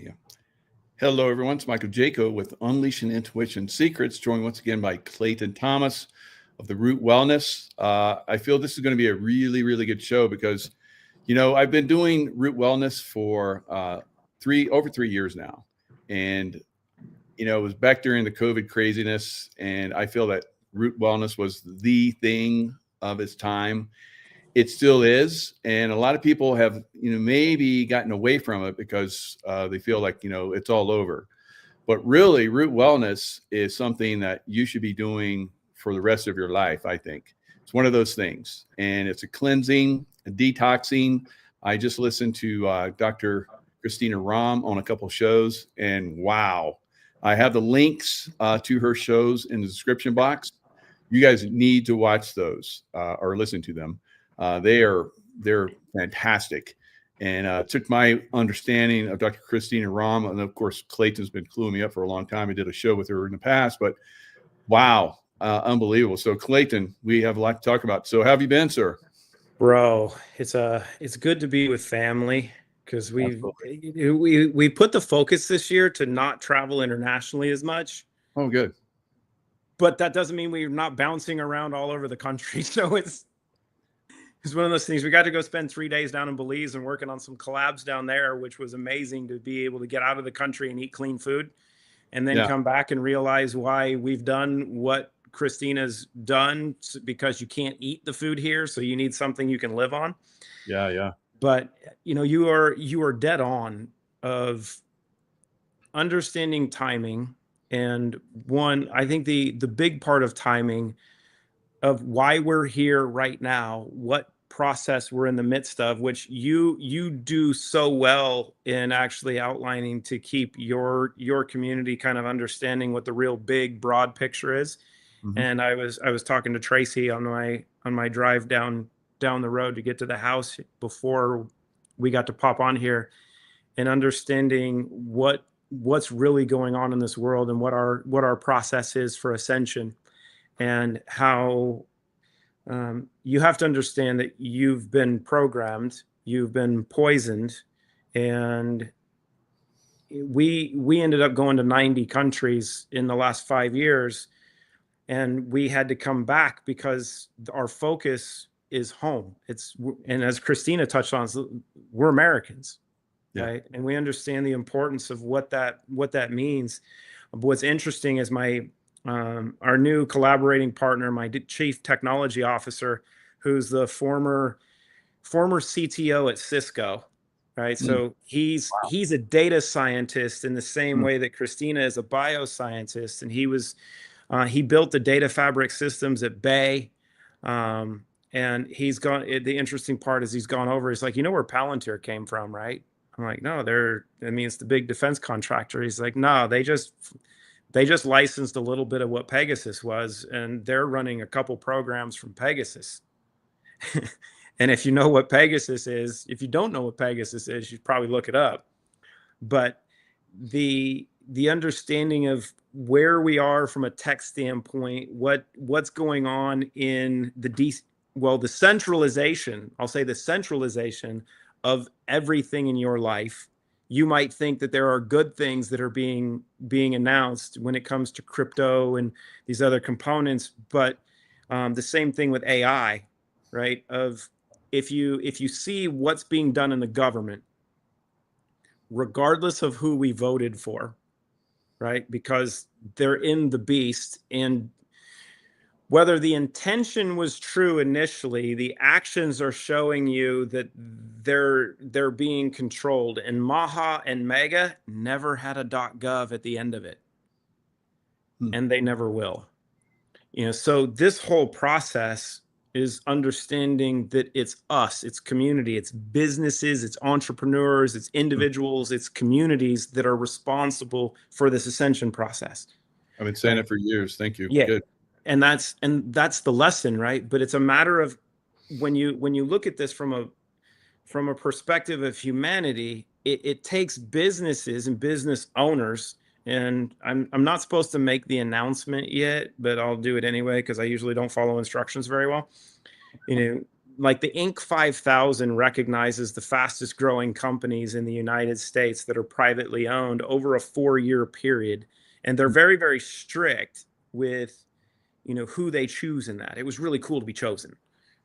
you. Hello, everyone. It's Michael Jaco with Unleashing Intuition Secrets, joined once again by Clayton Thomas of the Root Wellness. I feel this is going to be a really, really good show because, I've been doing Root Wellness for over 3 years now. And, it was back during the COVID craziness. And I feel that Root Wellness was the thing of its time. It still is. And a lot of people have, maybe gotten away from it because they feel like, it's all over. But really, Root Wellness is something that you should be doing for the rest of your life, I think. It's one of those things. And it's a cleansing, a detoxing. I just listened to Dr. Christina Rahm on a couple of shows. And wow, I have the links to her shows in the description box. You guys need to watch those or listen to them. They're fantastic, and took my understanding of Dr. Christina Rahm, and of course Clayton's been cluing me up for a long time. I did a show with her in the past, but wow, unbelievable. So Clayton, we have a lot to talk about. So how have you been, sir? Bro, it's good to be with family because we put the focus this year to not travel internationally as much. Oh, good. But that doesn't mean we're not bouncing around all over the country. So it's one of those things. We got to go spend 3 days down in Belize and working on some collabs down there, which was amazing to be able to get out of the country and eat clean food and then come back and realize why we've done what Christina's done, because you can't eat the food here. So you need something you can live on. Yeah. Yeah. But, you are dead on of understanding timing. And one, I think the big part of timing of why we're here right now, what process we're in the midst of, which you do so well in actually outlining to keep your community kind of understanding what the real big broad picture is. Mm-hmm. And I was talking to Tracy on my drive down the road to get to the house before we got to pop on here, and understanding what's really going on in this world and what our process is for ascension, and how you have to understand that you've been programmed, you've been poisoned, and we ended up going to 90 countries in the last 5 years, and we had to come back because our focus is home. And as Christina touched on, we're Americans, right? And we understand the importance of what that means. But what's interesting is our new collaborating partner, my chief technology officer, who's the former CTO at Cisco, right? So he's a data scientist in the same way that Christina is a bioscientist, and he built the data fabric systems at Bay, and he's gone. The interesting part is he's gone over. He's like, where Palantir came from, right? I'm like, no, it's the big defense contractor. He's like, no, they just licensed a little bit of what Pegasus was, and they're running a couple programs from Pegasus. And if you know what Pegasus is, if you don't know what Pegasus is, you should probably look it up. But the understanding of where we are from a tech standpoint, what's going on in the centralization, I'll say the centralization of everything in your life. You might think that there are good things that are being announced when it comes to crypto and these other components, but the same thing with AI, right? Of if you see what's being done in the government, regardless of who we voted for, right? Because they're in the beast, and whether the intention was true initially, the actions are showing you that they're being controlled. And Maha and Mega never had a .gov at the end of it, and they never will. So this whole process is understanding that it's us, it's community, it's businesses, it's entrepreneurs, it's individuals, it's communities that are responsible for this ascension process. I've been saying it for years. Thank you. Yeah. Good. And that's the lesson, right? But it's a matter of when you look at this from a perspective of humanity, it takes businesses and business owners. And I'm not supposed to make the announcement yet, but I'll do it anyway because I usually don't follow instructions very well. like the Inc. 5000 recognizes the fastest growing companies in the United States that are privately owned over a 4-year period. And they're very, very strict with, you know, who they choose in that. It was really cool to be chosen.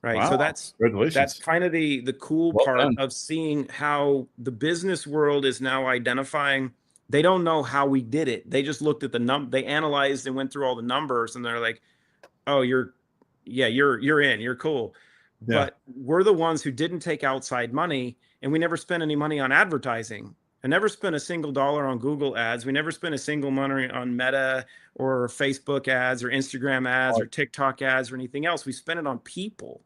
Right. Wow. So that's Congratulations. kind of the cool Well part done. of seeing how the business world is now identifying. They don't know how we did it. They just looked at they analyzed and went through all the numbers, and they're like, oh, you're in, you're cool. Yeah. But we're the ones who didn't take outside money, and we never spent any money on advertising. I never spent a single dollar on Google ads. We never spent a single money on Meta or Facebook ads or Instagram ads or TikTok ads or anything else. We spent it on people,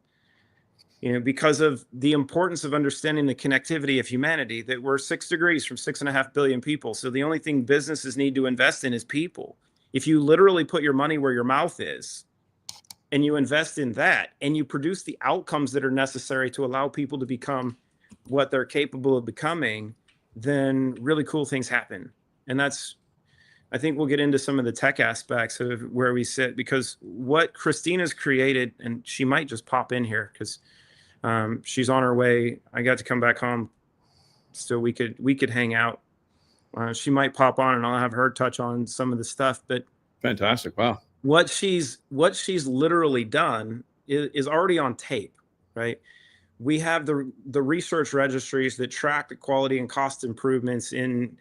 you know, because of the importance of understanding the connectivity of humanity, that we're 6 degrees from 6.5 billion people. So the only thing businesses need to invest in is people. If you literally put your money where your mouth is and you invest in that and you produce the outcomes that are necessary to allow people to become what they're capable of becoming, then really cool things happen. And that's, I think we'll get into some of the tech aspects of where we sit, because what Christina's created, and she might just pop in here because she's on her way. I got to come back home so we could hang out. She might pop on and I'll have her touch on some of the stuff. But fantastic. Wow. What she's literally done is already on tape, right? We have the research registries that track the quality and cost improvements in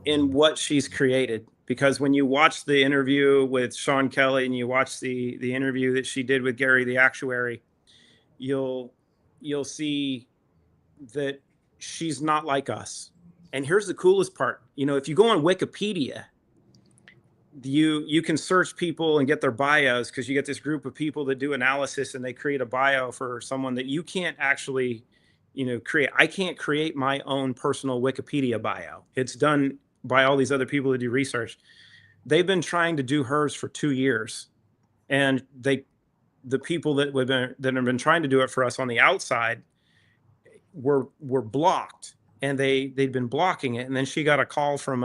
what she's created. Because when you watch the interview with Sean Kelly and you watch the interview that she did with Gary the actuary, you'll see that she's not like us. And here's the coolest part. You know, if you go on Wikipedia, you can search people and get their bios, because you get this group of people that do analysis and they create a bio for someone that you can't actually, you know, create. I can't create my own personal Wikipedia bio. It's done by all these other people that do research. They've been trying to do hers for 2 years, and the people that have been trying to do it for us on the outside were blocked, and they'd been blocking it. And then she got a call from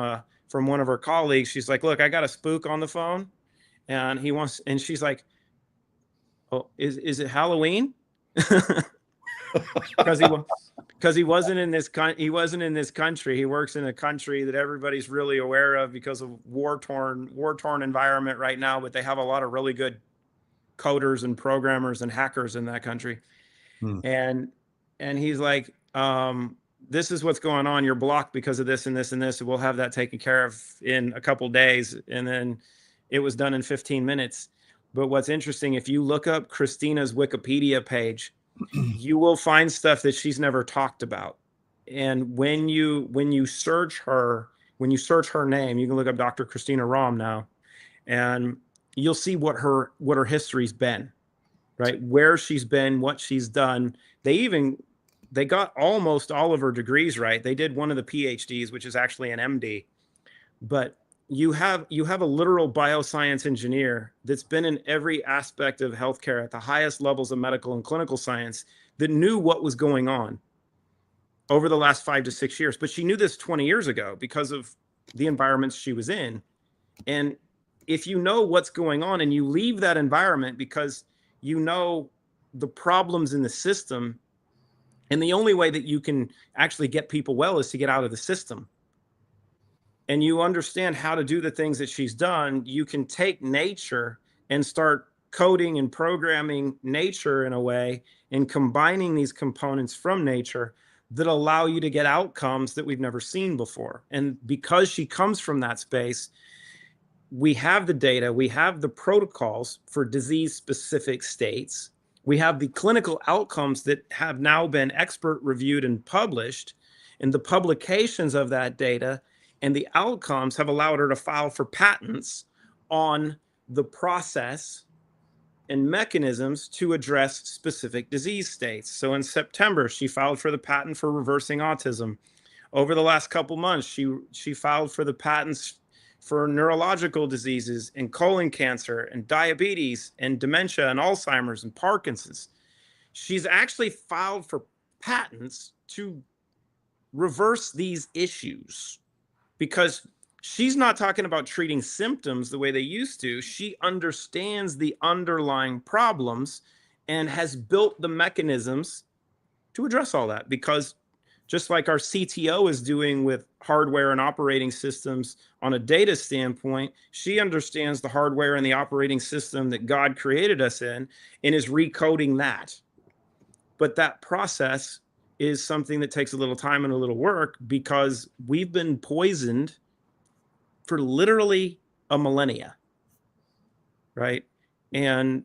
one of her colleagues. She's like, look, I got a spook on the phone, and she's like, oh, is it Halloween? Because he wasn't in this country. He works in a country that everybody's really aware of because of war-torn environment right now, but they have a lot of really good coders and programmers and hackers in that country. And he's like, this is what's going on. You're blocked because of this and this and this. We'll have that taken care of in a couple days. And then it was done in 15 minutes. But what's interesting, if you look up Christina's Wikipedia page, you will find stuff that she's never talked about. And when you search her name, you can look up Dr. Christina Rahm now, and you'll see what her history's been, right? Where she's been, what she's done. They got almost all of her degrees right. They did one of the PhDs, which is actually an MD. But you have a literal bioscience engineer that's been in every aspect of healthcare at the highest levels of medical and clinical science, that knew what was going on over the last 5 to 6 years. But she knew this 20 years ago because of the environments she was in. And if you know what's going on and you leave that environment because you know the problems in the system, and the only way that you can actually get people well is to get out of the system, and you understand how to do the things that she's done, you can take nature and start coding and programming nature in a way and combining these components from nature that allow you to get outcomes that we've never seen before. And because she comes from that space, we have the data, we have the protocols for disease-specific states, we have the clinical outcomes that have now been expert reviewed and published, and the publications of that data and the outcomes have allowed her to file for patents on the process and mechanisms to address specific disease states. So in September, she filed for the patent for reversing autism. Over the last couple months, she filed for the patents for neurological diseases and colon cancer and diabetes and dementia and Alzheimer's and Parkinson's. She's actually filed for patents to reverse these issues, because she's not talking about treating symptoms the way they used to. She understands the underlying problems and has built the mechanisms to address all that, because just like our CTO is doing with hardware and operating systems on a data standpoint, she understands the hardware and the operating system that God created us in and is recoding that. But that process is something that takes a little time and a little work, because we've been poisoned for literally a millennia, right? And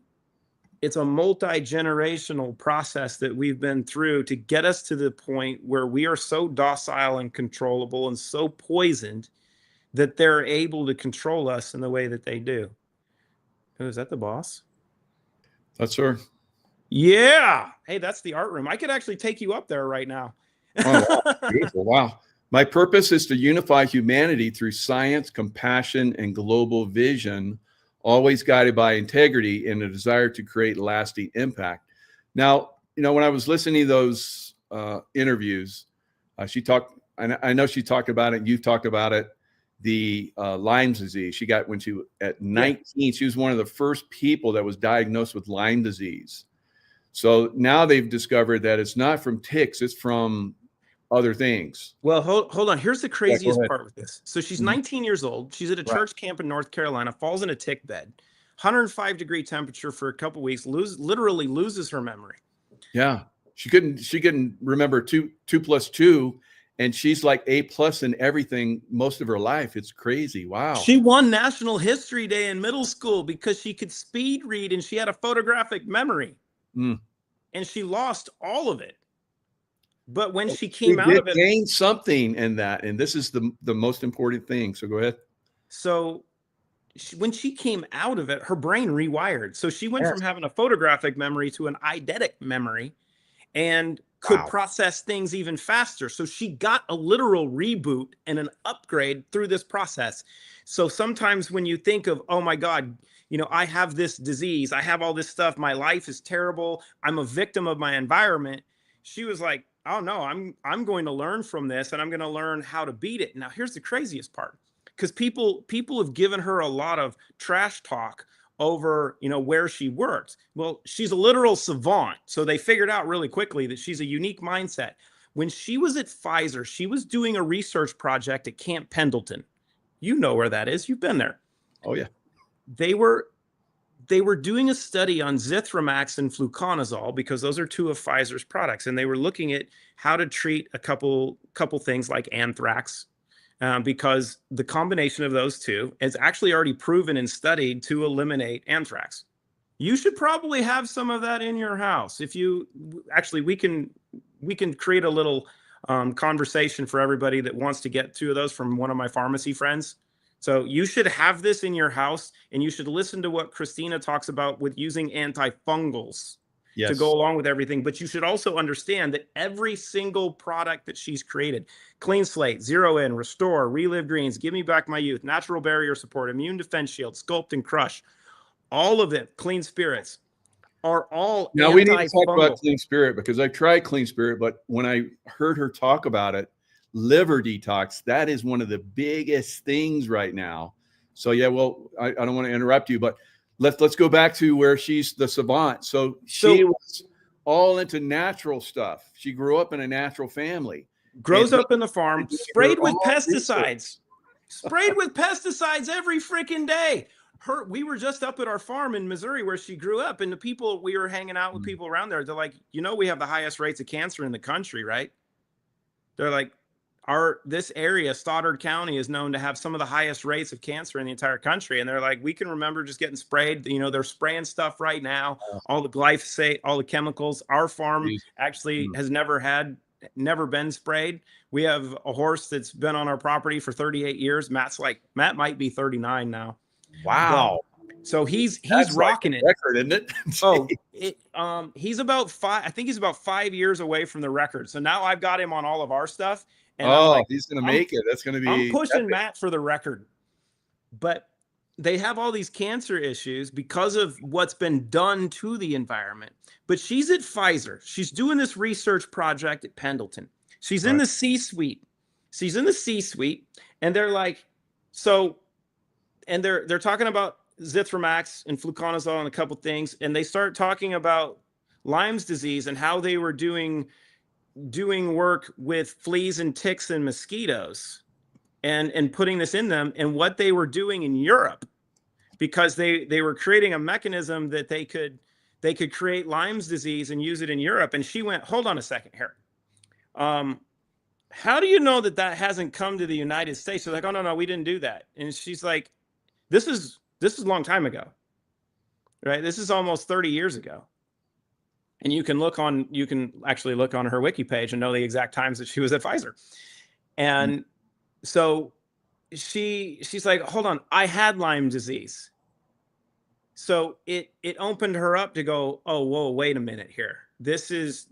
it's a multi-generational process that we've been through to get us to the point where we are so docile and controllable and so poisoned that they're able to control us in the way that they do. Oh, is that the boss? That's her. Yeah. Hey, that's the art room. I could actually take you up there right now. Oh, wow. Beautiful. Wow. My purpose is to unify humanity through science, compassion, and global vision, always guided by integrity and a desire to create lasting impact. Now, when I was listening to those interviews, she talked, I know she talked about it, you've talked about it, the Lyme's disease. She got, when she, at 19, she was one of the first people that was diagnosed with Lyme disease. So now they've discovered that it's not from ticks, it's from other things. Well, hold on. Here's the craziest part with this. So she's 19 years old. She's at a church camp in North Carolina, falls in a tick bed, 105-degree temperature for a couple weeks, literally loses her memory. Yeah. She couldn't remember two plus two, and she's like A+ in everything most of her life. It's crazy. Wow. She won National History Day in middle school because she could speed read and she had a photographic memory. And she lost all of it. But when she came out of it, gained something in that, and this is the most important thing. So go ahead. So when she came out of it, her brain rewired. So she went from having a photographic memory to an eidetic memory, and could process things even faster. So she got a literal reboot and an upgrade through this process. So sometimes when you think of, oh my God, I have this disease, I have all this stuff, my life is terrible, I'm a victim of my environment, she was like, oh no, I'm going to learn from this, and I'm going to learn how to beat it. Now, here's the craziest part, because people have given her a lot of trash talk over, where she works. Well, she's a literal savant. So they figured out really quickly that she's a unique mindset. When she was at Pfizer, she was doing a research project at Camp Pendleton. You know where that is. You've been there. Oh yeah. They were doing a study on zithromax and fluconazole, because those are two of Pfizer's products. And they were looking at how to treat a couple things like anthrax, because the combination of those two is actually already proven and studied to eliminate anthrax. You should probably have some of that in your house. If you actually, we can create a little conversation for everybody that wants to get two of those from one of my pharmacy friends. So you should have this in your house, and you should listen to what Christina talks about with using antifungals to go along with everything. But you should also understand that every single product that she's created, Clean Slate, Zero In, Restore, Relive Greens, Give Me Back My Youth, Natural Barrier Support, Immune Defense Shield, Sculpt and Crush, all of it, Clean Spirits, are all now we need to talk about Clean Spirit, because I tried Clean Spirit, but when I heard her talk about it, liver detox, that is one of the biggest things right now. So yeah, well, I don't want to interrupt you, but let's go back to where she's the savant. So she was all into natural stuff. She grew up in a natural family. Grows up in the farm, sprayed with pesticides. Sprayed with pesticides every freaking day. We were just up at our farm in Missouri where she grew up, and the people, we were hanging out with people around there. They're like, we have the highest rates of cancer in the country, right? They're like, this area, Stoddard County, is known to have some of the highest rates of cancer in the entire country. And they're like, we can remember just getting sprayed. They're spraying stuff right now, all the glyphosate, all the chemicals. Our farm actually has never been sprayed. We have a horse that's been on our property for 38 years. Matt might be 39 now. Wow. So he's rocking it. Record, isn't it? He's about 5. I think he's about 5 years away from the record. So now I've got him on all of our stuff. And he's going to make it. That's going to be. I'm pushing Matt for the record. But they have all these cancer issues because of what's been done to the environment. But she's at Pfizer. She's doing this research project at Pendleton. She's in the C-suite. And they're like, and they're talking about zithromax and fluconazole and a couple things. And they start talking about Lyme's disease and how they were doing work with fleas and ticks and mosquitoes and putting this in them, and what they were doing in Europe, because they were creating a mechanism that they could create Lyme's disease and use it in Europe. And she went, hold on a second here. How do you know that hasn't come to the United States? She's like, oh, no, we didn't do that. And she's like, this is a long time ago, right? This is almost 30 years ago. And you can actually look on her wiki page and know the exact times that she was at Pfizer. And so she's like, hold on, I had Lyme disease. So it opened her up to go, oh, whoa, wait a minute here. This is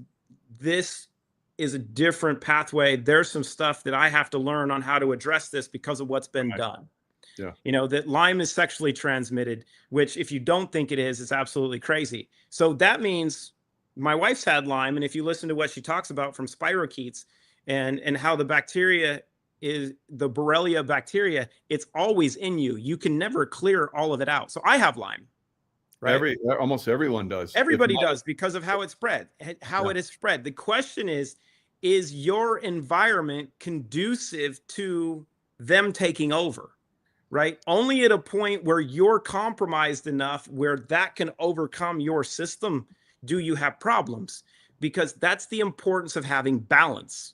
a different pathway. There's some stuff that I have to learn on how to address this because of what's been done. Yeah. You know, that Lyme is sexually transmitted, which if you don't think it is, it's absolutely crazy. So that means my wife's had Lyme. And if you listen to what she talks about from spirochetes and how the bacteria is the Borrelia bacteria, it's always in you. You can never clear all of it out. So I have Lyme. Right? Almost everyone does. Everybody does, because of how it spread, it is spread. The question is your environment conducive to them taking over, right? Only at a point where you're compromised enough where that can overcome your system do you have problems, because that's the importance of having balance,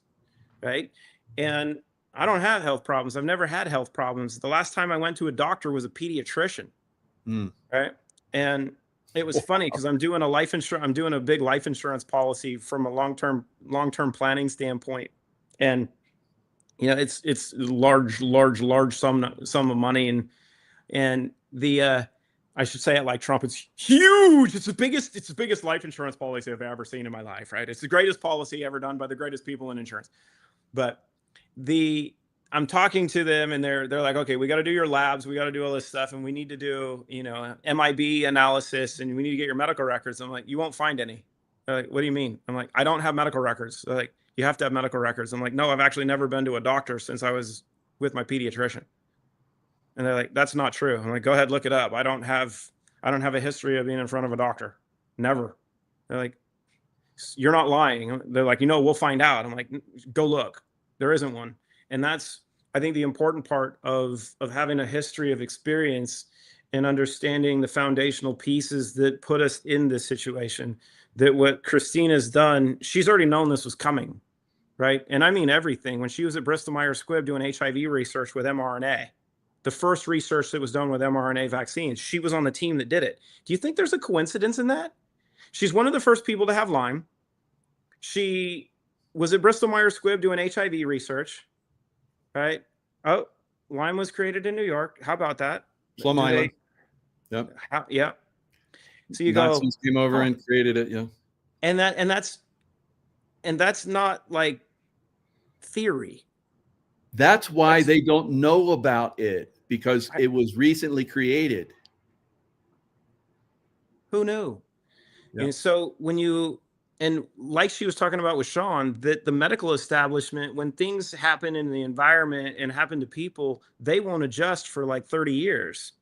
right? And I don't have health problems. I've never had health problems. The last time I went to a doctor was a pediatrician, right? And it was funny because I'm doing a big life insurance policy from a long-term planning standpoint. And, you know, it's large sum of money. And the, I should say it like Trump, it's huge. It's the biggest life insurance policy I've ever seen in my life, right? It's the greatest policy ever done by the greatest people in insurance. But I'm talking to them and they're like, okay, we got to do your labs. We got to do all this stuff. And we need to do, you know, MIB analysis, and we need to get your medical records. I'm like, you won't find any. They're like, what do you mean? I'm like, I don't have medical records. They're like, you have to have medical records. I'm like, no, I've actually never been to a doctor since I was with my pediatrician. And they're like, that's not true. I'm like, go ahead, look it up. I don't have a history of being in front of a doctor. Never. They're like, you're not lying. They're like, you know, we'll find out. I'm like, go look. There isn't one. And that's, I think, the important part of having a history of experience and understanding the foundational pieces that put us in this situation. That what Christina's done, she's already known this was coming, right? And I mean everything. When she was at Bristol Myers Squibb doing HIV research with mRNA, the first research that was done with mRNA vaccines, she was on the team that did it. Do you think there's a coincidence in that? She's one of the first people to have Lyme. She was at Bristol Myers Squibb doing HIV research. Right. Oh, Lyme was created in New York. How about that? Plum Island. Yep. Yeah. So you Nazis came over and created it. Yeah. And that's not like theory. That's why they don't know about it, because it was recently created. Who knew? Yep. And so and like she was talking about with Sean, that the medical establishment, when things happen in the environment and happen to people, they won't adjust for like 30 years.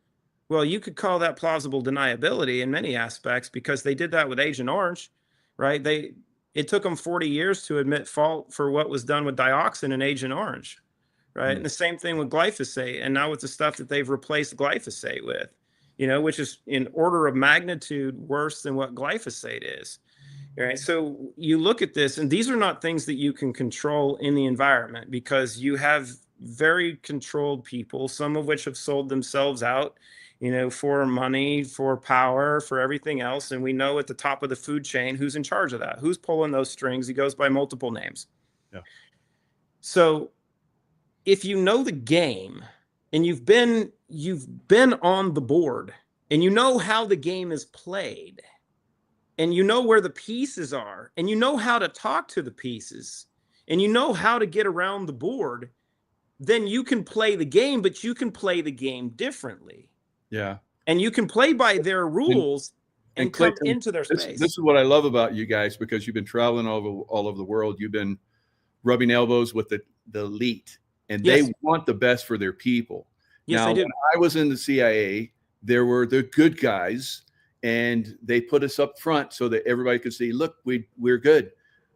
Well, you could call that plausible deniability in many aspects, because they did that with Agent Orange, right? It took them 40 years to admit fault for what was done with dioxin and Agent Orange, right? And the same thing with glyphosate. And now with the stuff that they've replaced glyphosate with, you know, which is in order of magnitude worse than what glyphosate is. Right. So you look at this, and these are not things that you can control in the environment, because you have very controlled people, some of which have sold themselves out, you know, for money, for power, for everything else. And we know at the top of the food chain who's in charge of that, who's pulling those strings. He goes by multiple names. Yeah. So if you know the game and you've been on the board and you know how the game is played, and you know where the pieces are, and you know how to talk to the pieces, and you know how to get around the board, then you can play the game, but you can play the game differently. Yeah. And you can play by their rules and come into their space. This is what I love about you guys, because you've been traveling all over the world. You've been rubbing elbows with the elite, and they want the best for their people. Yes, now, they do. When I was in the CIA, there were the good guys, and they put us up front so that everybody could see, look, we're good.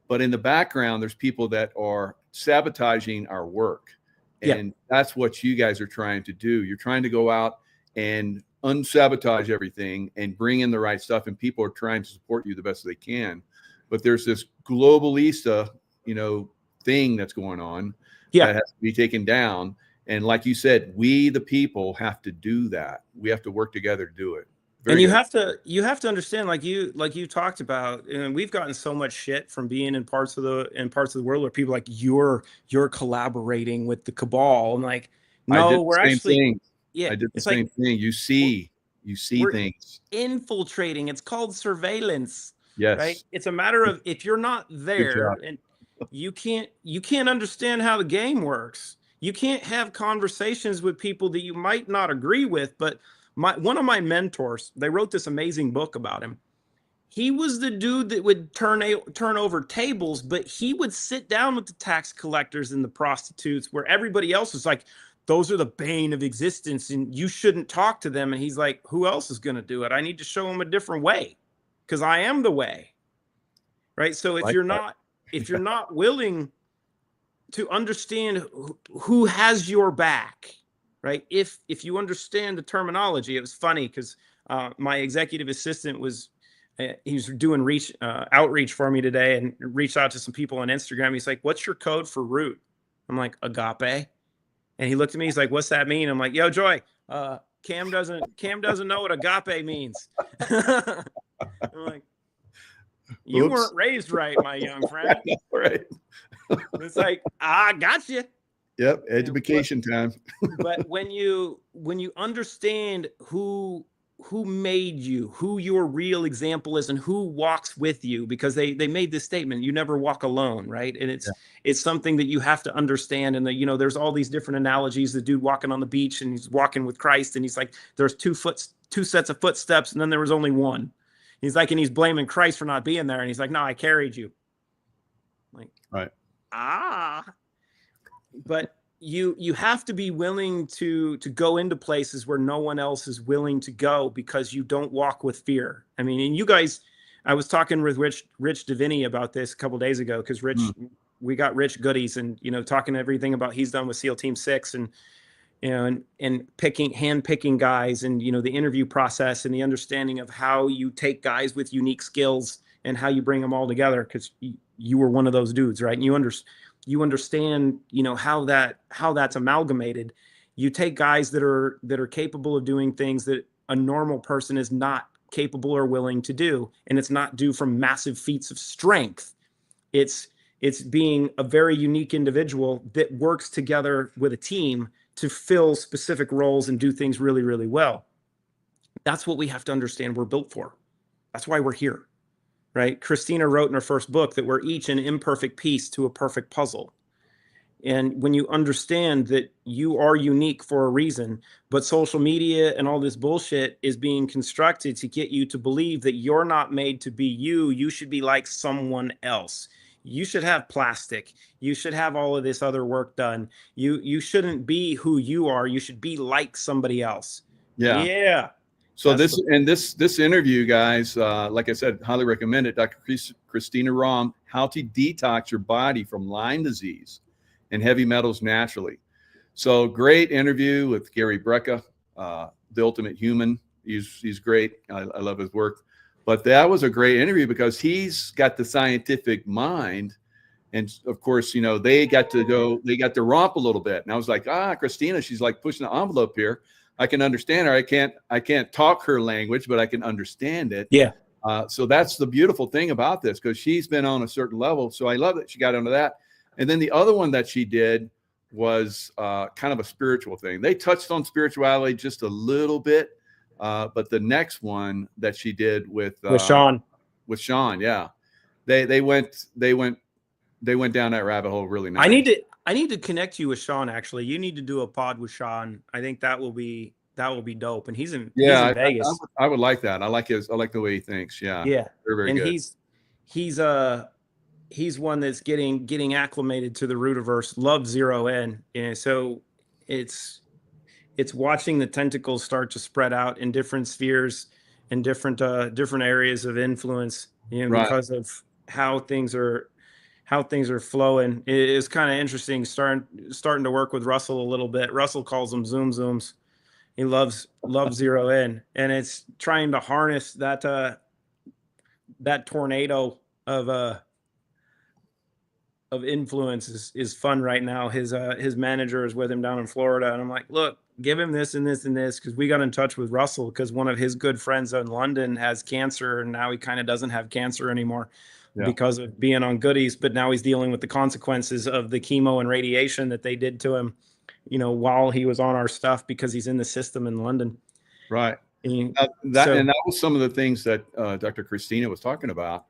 But in the background, there's people that are sabotaging our work. And that's what you guys are trying to do. You're trying to go out and unsabotage everything and bring in the right stuff. And people are trying to support you the best they can. But there's this globalista, thing that's going on that has to be taken down. And like you said, we, the people, have to do that. We have to work together to do it. And you have to understand, like you talked about, and we've gotten so much shit from being in parts of the world where people like you're collaborating with the cabal. I'm like, no, we're actually I did the same thing. You see things infiltrating. It's called surveillance. Yes. Right. It's a matter of, if you're not there and you can't understand how the game works. You can't have conversations with people that you might not agree with, but one of my mentors, they wrote this amazing book about him. He was the dude that would turn over tables, but he would sit down with the tax collectors and the prostitutes where everybody else was like, those are the bane of existence and you shouldn't talk to them. And he's like, who else is going to do it? I need to show them a different way because I am the way. Right. So if you're not willing to understand who has your back, right? If you understand the terminology, it was funny because my executive assistant he was doing outreach for me today and reached out to some people on Instagram. He's like, "What's your code for root?" I'm like, "Agape." And he looked at me. He's like, "What's that mean?" I'm like, "Yo, Joy, Cam doesn't know what agape means." I'm like, "You weren't raised right, my young friend." Right. It's like, I got you. Yep, education time. But when you understand who made you, who your real example is, and who walks with you, because they made this statement, you never walk alone, right? And it's something that you have to understand. And there's all these different analogies. The dude walking on the beach and he's walking with Christ, and he's like, there's two sets of footsteps, and then there was only one. He's like, and he's blaming Christ for not being there, and he's like, no, I carried you. Like, right. But you have to be willing to go into places where no one else is willing to go, because you don't walk with fear. I mean, and you guys, I was talking with Rich Davini about this a couple of days ago, because we got Rich goodies, and talking everything about he's done with SEAL Team 6 and hand picking guys, and the interview process and the understanding of how you take guys with unique skills and how you bring them all together, because you were one of those dudes, right? And you understand how that's amalgamated. You take guys that are capable of doing things that a normal person is not capable or willing to do, and it's not due from massive feats of strength. It's being a very unique individual that works together with a team to fill specific roles and do things really, really well. That's what we have to understand we're built for. That's why we're here. Right? Christina wrote in her first book that we're each an imperfect piece to a perfect puzzle. And when you understand that you are unique for a reason, but social media and all this bullshit is being constructed to get you to believe that you're not made to be you, you should be like someone else. You should have plastic. You should have all of this other work done. You shouldn't be who you are. You should be like somebody else. Yeah. So this interview, guys, like I said, highly recommend it. Dr. Christina Rahm, how to detox your body from Lyme disease and heavy metals naturally. So great interview with Gary Brecka, the ultimate human. He's great. I love his work. But that was a great interview because he's got the scientific mind. And of course, they got to romp a little bit. And I was like, Christina, she's like pushing the envelope here. I can understand her. I can't talk her language, but I can understand it. Yeah. So that's the beautiful thing about this, because she's been on a certain level. So I love that she got into that. And then the other one that she did was kind of a spiritual thing. They touched on spirituality just a little bit, but the next one that she did with Sean, yeah, they went down that rabbit hole really nice. I need to connect you with Sean. Actually, you need to do a pod with Sean. I think that will be dope. And he's in Vegas. I would like that. I like the way he thinks. Yeah. Yeah. Very, very good. He's one that's getting acclimated to the Root-averse, loves Zero In. And so it's watching the tentacles start to spread out in different spheres in different areas of influence, Right. because of how things are flowing. It's kind of interesting starting to work with Russell a little bit. Russell calls them zoom zooms. He loves zero in, and it's trying to harness that tornado of influence is fun right now. His manager is with him down in Florida, and I'm like, look, give him this and this and this, because we got in touch with Russell because one of his good friends in London has cancer, and now he kind of doesn't have cancer anymore because of being on goodies, but now he's dealing with the consequences of the chemo and radiation that they did to him, while he was on our stuff, because he's in the system in London. Right. And that was some of the things that Dr. Christina was talking about.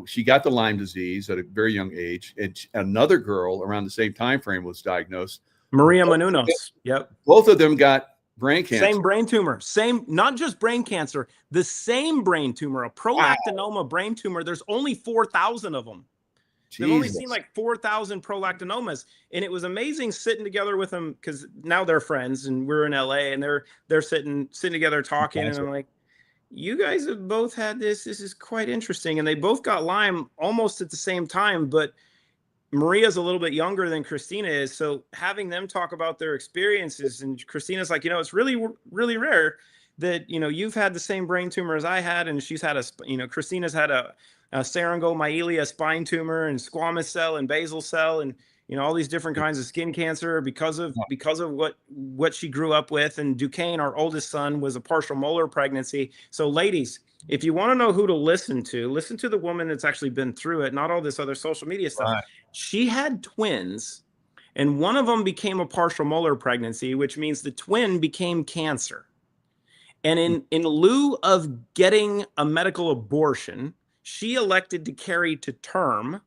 She got the Lyme disease at a very young age, and another girl around the same time frame was diagnosed. Maria Menounos. Yep. Both of them got brain cancer. Same brain tumor. Same, not just brain cancer, the same brain tumor, a prolactinoma brain tumor. There's only 4,000 of them. They've only seen like 4,000 prolactinomas. And it was amazing sitting together with them, because now they're friends and we're in LA, and they're sitting together talking. And I'm like, you guys have both had this. This is quite interesting. And they both got Lyme almost at the same time, but Maria's a little bit younger than Christina is. So having them talk about their experiences, and Christina's like, it's really, really rare that, you've had the same brain tumor as I had. And she's had Christina's had a syringomyelia spine tumor, and squamous cell and basal cell, and all these different kinds of skin cancer because of what she grew up with. And Duquesne, our oldest son, was a partial molar pregnancy. So ladies, if you want to know who to listen to the woman that's actually been through it, not all this other social media stuff. Right. She had twins, and one of them became a partial molar pregnancy, which means the twin became cancer. And in lieu of getting a medical abortion, she elected to carry to term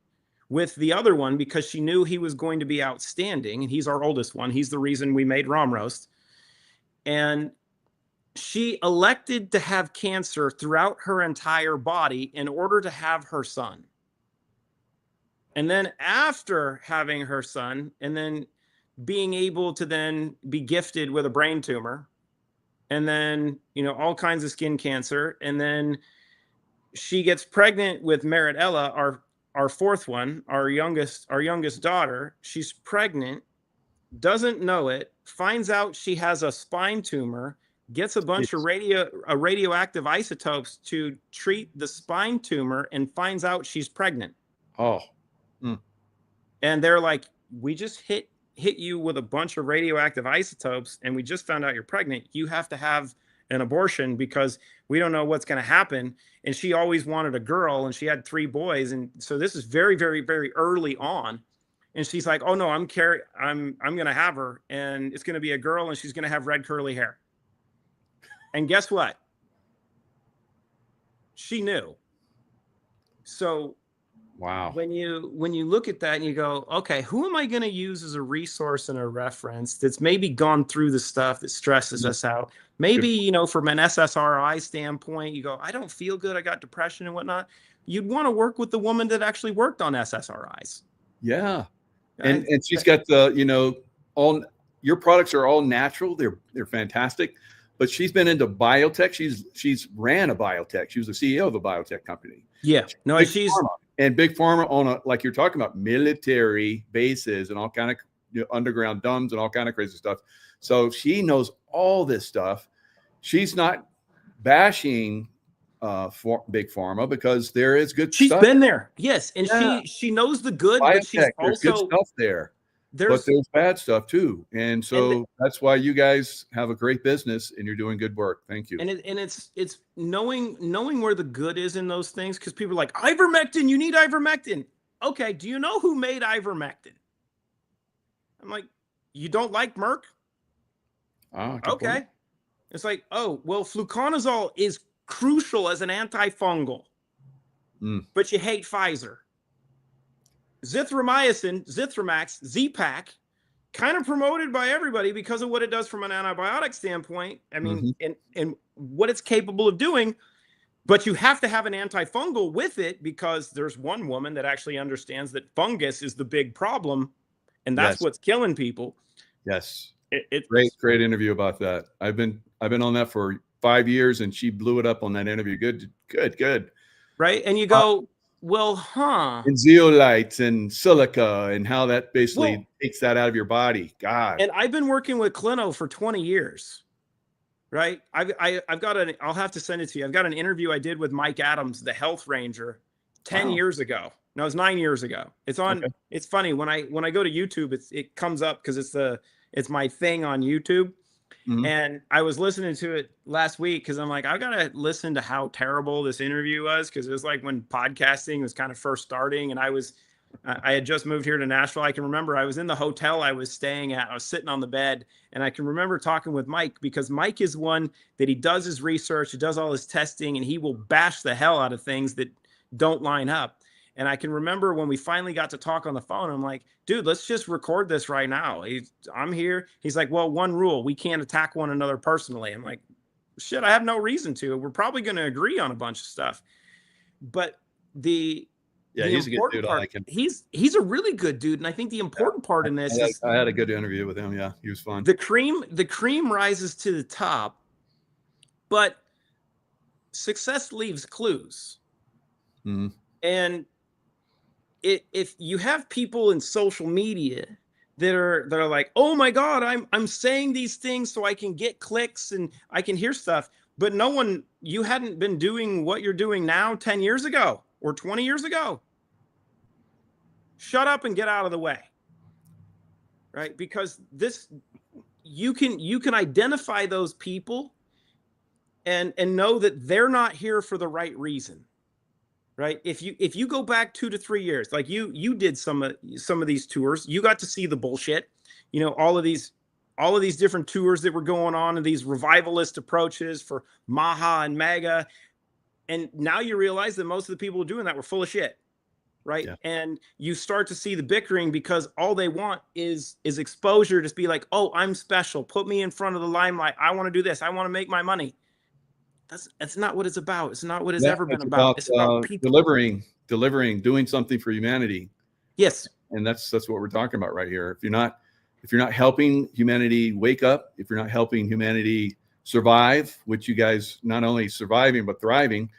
with the other one, because she knew he was going to be outstanding. And he's our oldest one. He's the reason we made Rahm roast. And she elected to have cancer throughout her entire body in order to have her son. And then after having her son, and then being able to then be gifted with a brain tumor, and then, all kinds of skin cancer. And then she gets pregnant with Merit-Ella, our fourth one, our youngest daughter. She's pregnant, doesn't know it, finds out she has a spine tumor, gets a bunch of radioactive isotopes to treat the spine tumor, and finds out she's pregnant. Oh. And they're like, we just hit you with a bunch of radioactive isotopes, and we just found out you're pregnant. You have to have an abortion, because we don't know what's going to happen. And she always wanted a girl, and she had 3 boys. And so this is very, very, very early on. And she's like, oh no, I'm going to have her, and it's going to be a girl, and she's going to have red curly hair. And guess what? She knew. So wow. When you look at that and you go, okay, who am I going to use as a resource and a reference that's maybe gone through the stuff that stresses us out? Maybe, from an SSRI standpoint, you go, I don't feel good, I got depression and whatnot. You'd want to work with the woman that actually worked on SSRIs. Yeah. And she's got all your products are all natural. They're fantastic. But she's been into biotech. She's ran a biotech. She was the CEO of a biotech company. Yeah. No, she's Big Pharma on like you're talking about, military bases and all kind of underground dumbs and all kind of crazy stuff. So she knows all this stuff. She's not bashing for Big Pharma, because there is good stuff. She's been there. Yes. And she knows the good, biotech, but she's there's good stuff there. But there's bad stuff too. And so that's why you guys have a great business, and you're doing good work. Thank you. And it's knowing where the good is in those things, because people are like, ivermectin, you need ivermectin. Okay, do you know who made ivermectin? I'm like, you don't like Merck? Okay. Point. It's like, oh, well, fluconazole is crucial as an antifungal, but you hate Pfizer. Zithromycin, Zithromax, Z-Pak, kind of promoted by everybody because of what it does from an antibiotic standpoint. I mean, and what it's capable of doing, but you have to have an antifungal with it, because there's one woman that actually understands that fungus is the big problem, and that's what's killing people. Yes. Great interview about that. I've been on that for 5 years, and she blew it up on that interview. Good. Right. And you go, well, huh? And zeolites and silica and how that basically Well, takes that out of your body. God. and I've been working with Clino for 20 years. Right. I've got I'll have to send it to you. I've got an interview I did with Mike Adams, the health ranger, 10 years ago. No, it was 9 years ago. It's on. Okay. It's funny when I go to YouTube, it comes up because it's my thing on YouTube. Mm-hmm. And I was listening to it last week because I'm like, I've got to listen to how terrible this interview was, because it was like when podcasting was kind of first starting, and I had just moved here to Nashville. I can remember I was in the hotel I was staying at. I was sitting on the bed, and I can remember talking with Mike, because Mike is one that he does his research, he does all his testing, and he will bash the hell out of things that don't line up. And I can remember when we finally got to talk on the phone, I'm like, dude, let's just record this right now. I'm here. He's like, well, one rule, we can't attack one another personally. I'm like, shit, I have no reason to. We're probably going to agree on a bunch of stuff. But he's a good dude. I like him. He's a really good dude. And I think the important part in this is I had a good interview with him. Yeah, he was fun. The cream rises to the top, but success leaves clues. Mm-hmm. And if you have people in social media that are like, oh my God, I'm saying these things so I can get clicks and I can hear stuff, but you hadn't been doing what you're doing now 10 years ago or 20 years ago. Shut up and get out of the way. Right? Because you can identify those people and know that they're not here for the right reason. Right. If you go back 2 to 3 years, like you did some of these tours, you got to see the bullshit, all of these different tours that were going on, and these revivalist approaches for Maha and Mega. And now you realize that most of the people doing that were full of shit. Right. Yeah. And you start to see the bickering because all they want is exposure, to be like, oh, I'm special. Put me in front of the limelight. I want to do this. I want to make my money. That's not what it's about. It's not what it's ever been about. It's about people delivering, doing something for humanity. Yes. And that's what we're talking about right here. If you're not helping humanity wake up, if you're not helping humanity survive, which you guys not only surviving but thriving,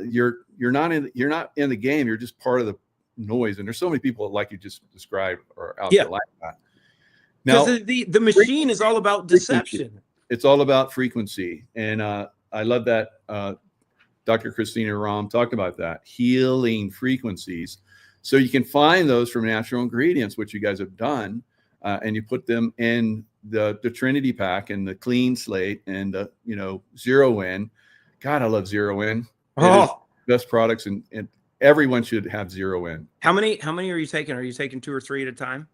you're not in the game. You're just part of the noise. And there's so many people, like you just described, are out there like that. Now, the machine is all about deception. It's all about frequency. And I love that Dr. Christina Rahm talked about that, healing frequencies. So you can find those from natural ingredients, which you guys have done, and you put them in the Trinity pack and the clean slate and the Zero In. God, I love Zero In. Best products, and everyone should have Zero In. How many are you taking? Are you taking 2 or 3 at a time?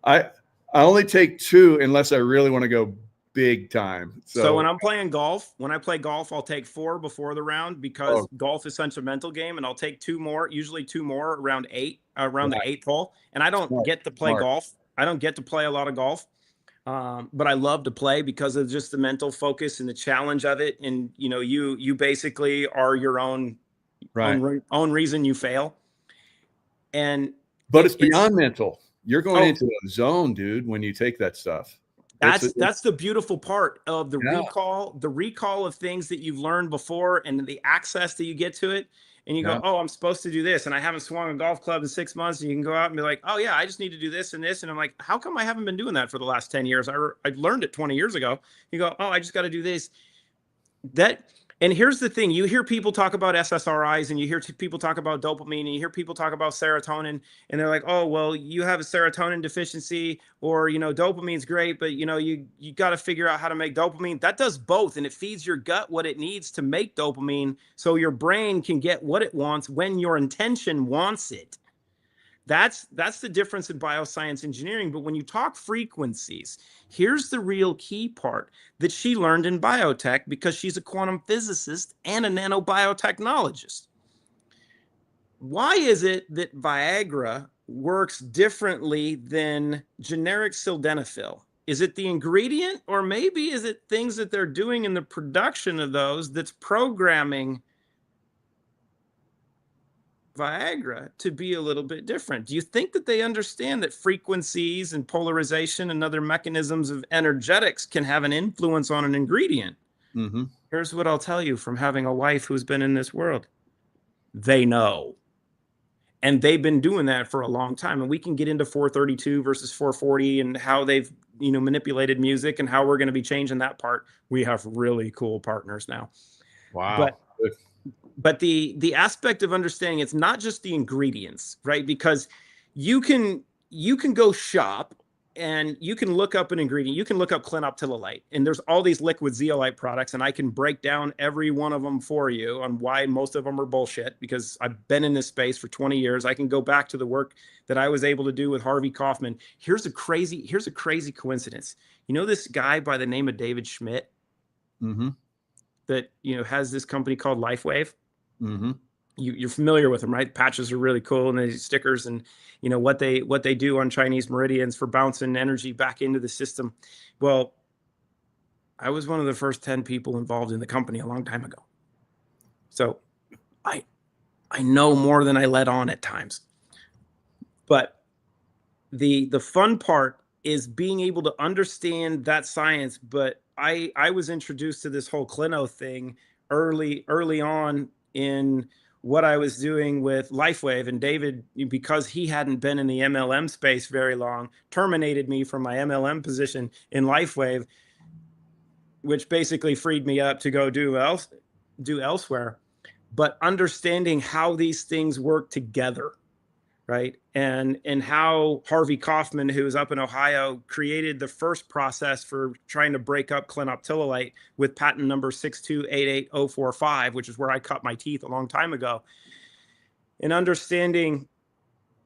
I only take 2 unless I really want to go big time. So when I'm playing golf, I'll take 4 before the round, because golf is such a mental game, and I'll take 2 more, usually 2 more around the 8th hole. And I don't get to play golf. I don't get to play a lot of golf. But I love to play because of just the mental focus and the challenge of it. And, you basically are your own reason you fail. But it's beyond mental. You're going into a zone, dude, when you take that stuff. That's the beautiful part of the recall of things that you've learned before, and the access that you get to it. And you go, oh, I'm supposed to do this, and I haven't swung a golf club in 6 months. And you can go out and be like, oh yeah, I just need to do this and this. And I'm like, how come I haven't been doing that for the last 10 years? I learned it 20 years ago. You go, oh, I just got to do this. And here's the thing: you hear people talk about SSRIs, and you hear people talk about dopamine, and you hear people talk about serotonin, and they're like, oh, well, you have a serotonin deficiency, or, dopamine's great, but, you got to figure out how to make dopamine. That does both. And it feeds your gut what it needs to make dopamine, so your brain can get what it wants when your intention wants it. That's the difference in bioscience engineering. But when you talk frequencies, here's the real key part that she learned in biotech, because she's a quantum physicist and a nanobiotechnologist. Why is it that Viagra works differently than generic sildenafil? Is it the ingredient, or maybe is it things that they're doing in the production of those that's programming Viagra to be a little bit different. Do you think that they understand that frequencies and polarization and other mechanisms of energetics can have an influence on an ingredient? Mm-hmm. Here's what I'll tell you from having a wife who's been in this world. They know. And they've been doing that for a long time. And we can get into 432 versus 440 and how they've, manipulated music and how we're going to be changing that part. We have really cool partners now. Wow. But the aspect of understanding, it's not just the ingredients, right? Because you can go shop and you can look up an ingredient. You can look up clinoptilolite, and there's all these liquid zeolite products, and I can break down every one of them for you on why most of them are bullshit, because I've been in this space for 20 years. I can go back to the work that I was able to do with Harvey Kaufman. Here's a crazy coincidence. You know this guy by the name of David Schmidt Mm-hmm. that has this company called LifeWave? Mm-hmm. You're familiar with them, right? Patches are really cool, and these stickers, and what they do on Chinese meridians for bouncing energy back into the system. Well, I was one of the first 10 people involved in the company a long time ago, so I know more than I let on at times. But the fun part is being able to understand that science. But I was introduced to this whole clino thing early on in what I was doing with LifeWave, and David, because he hadn't been in the MLM space very long, terminated me from my MLM position in LifeWave, which basically freed me up to go do elsewhere. But understanding how these things work together, right? And how Harvey Kaufman, who is up in Ohio, created the first process for trying to break up clinoptilolite with patent number 6288045, which is where I cut my teeth a long time ago. And understanding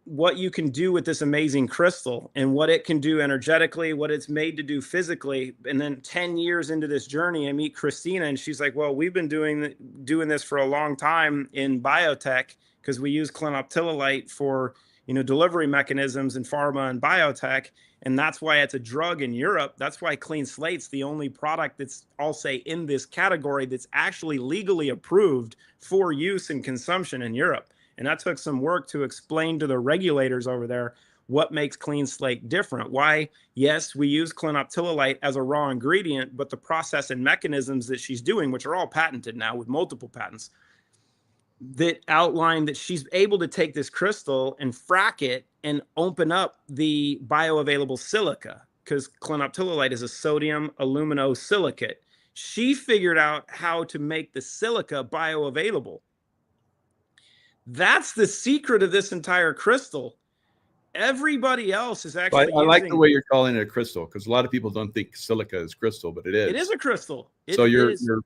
what you can do with this amazing crystal and what it can do energetically, what it's made to do physically. And then 10 years into this journey, I meet Christina, and she's like, well, we've been doing this for a long time in biotech, because we use clinoptilolite for delivery mechanisms in pharma and biotech, and that's why it's a drug in Europe. That's why Clean Slate's the only product that's, I'll say, in this category that's actually legally approved for use and consumption in Europe. And that took some work to explain to the regulators over there what makes Clean Slate different. Why, yes, we use clinoptilolite as a raw ingredient, but the process and mechanisms that she's doing, which are all patented now with multiple patents, that outline that she's able to take this crystal and frack it and open up the bioavailable silica, because clinoptilolite is a sodium aluminosilicate. She figured out how to make the silica bioavailable. That's the secret of this entire crystal. Everybody else is actually I like the way you're calling it a crystal, because a lot of people don't think silica is crystal, but it is. It is a crystal. So you're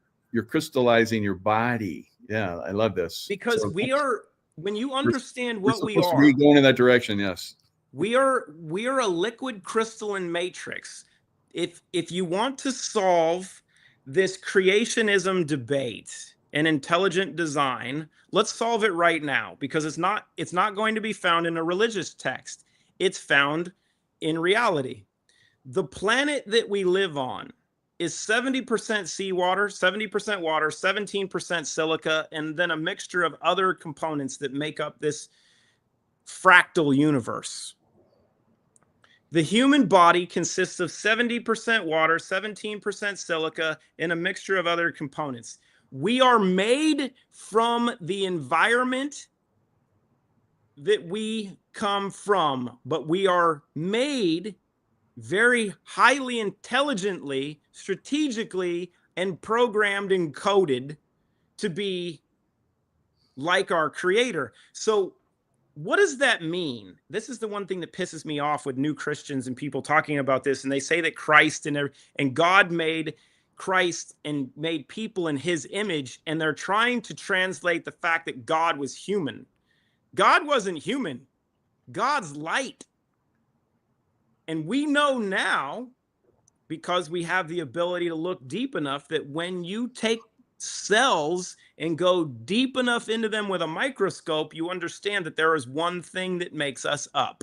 crystallizing your body. Yeah, I love this. Because so when you understand what we are, to be going in that direction. Yes, we are a liquid crystalline matrix. If you want to solve this creationism debate and intelligent design, let's solve it right now, because it's not going to be found in a religious text. It's found in reality. The planet that we live on is 70% seawater, 70% water, 17% silica, and then a mixture of other components that make up this fractal universe. The human body consists of 70% water, 17% silica, and a mixture of other components. We are made from the environment that we come from, but we are made very highly intelligently, strategically, and programmed and coded to be like our creator. So what does that mean? This is the one thing that pisses me off with new Christians and people talking about this. And they say that Christ and God made Christ and made people in his image. And they're trying to translate the fact that God was human. God wasn't human. God's light. And we know now, because we have the ability to look deep enough, that when you take cells and go deep enough into them with a microscope, you understand that there is one thing that makes us up: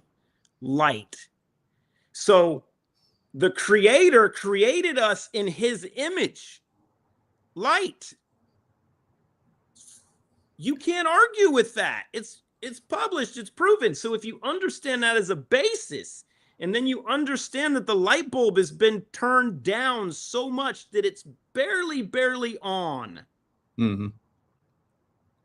light. So the creator created us in his image, light. You can't argue with that. It's published, it's proven. So if you understand that as a basis, and then you understand that the light bulb has been turned down so much that it's barely on, Mm-hmm.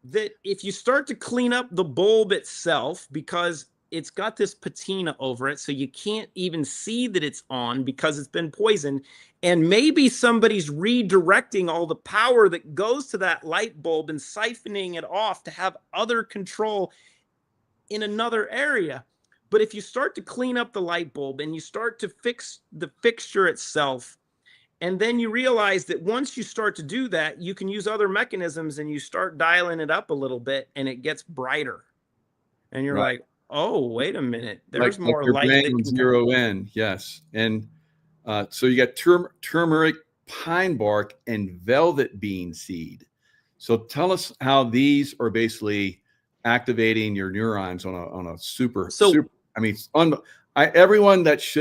that if you start to clean up the bulb itself, because it's got this patina over it, so you can't even see that it's on because it's been poisoned, and maybe somebody's redirecting all the power that goes to that light bulb and siphoning it off to have other control in another area. But if you start to clean up the light bulb and you start to fix the fixture itself, and then you realize that once you start to do that, you can use other mechanisms and you start dialing it up a little bit and it gets brighter. And you're Right. like, oh, wait a minute. Like There's more your light brain that on can zero in. Yes. And so you got turmeric, pine bark, and velvet bean seed. So tell us how these are basically activating your neurons on a super. I mean, everyone that's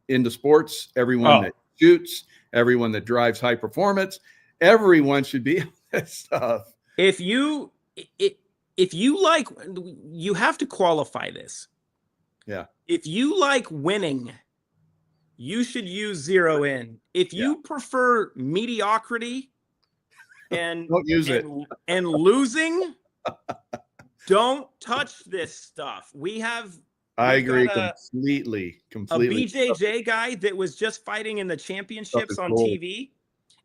into sports, everyone that shoots, everyone that drives high performance, everyone should be on that stuff. If you like, you have to qualify this. Yeah. If you like winning, you should use zero in. If you prefer mediocrity and don't use it and losing, don't touch this stuff. I agree completely. A BJJ guy that was just fighting in the championships on TV,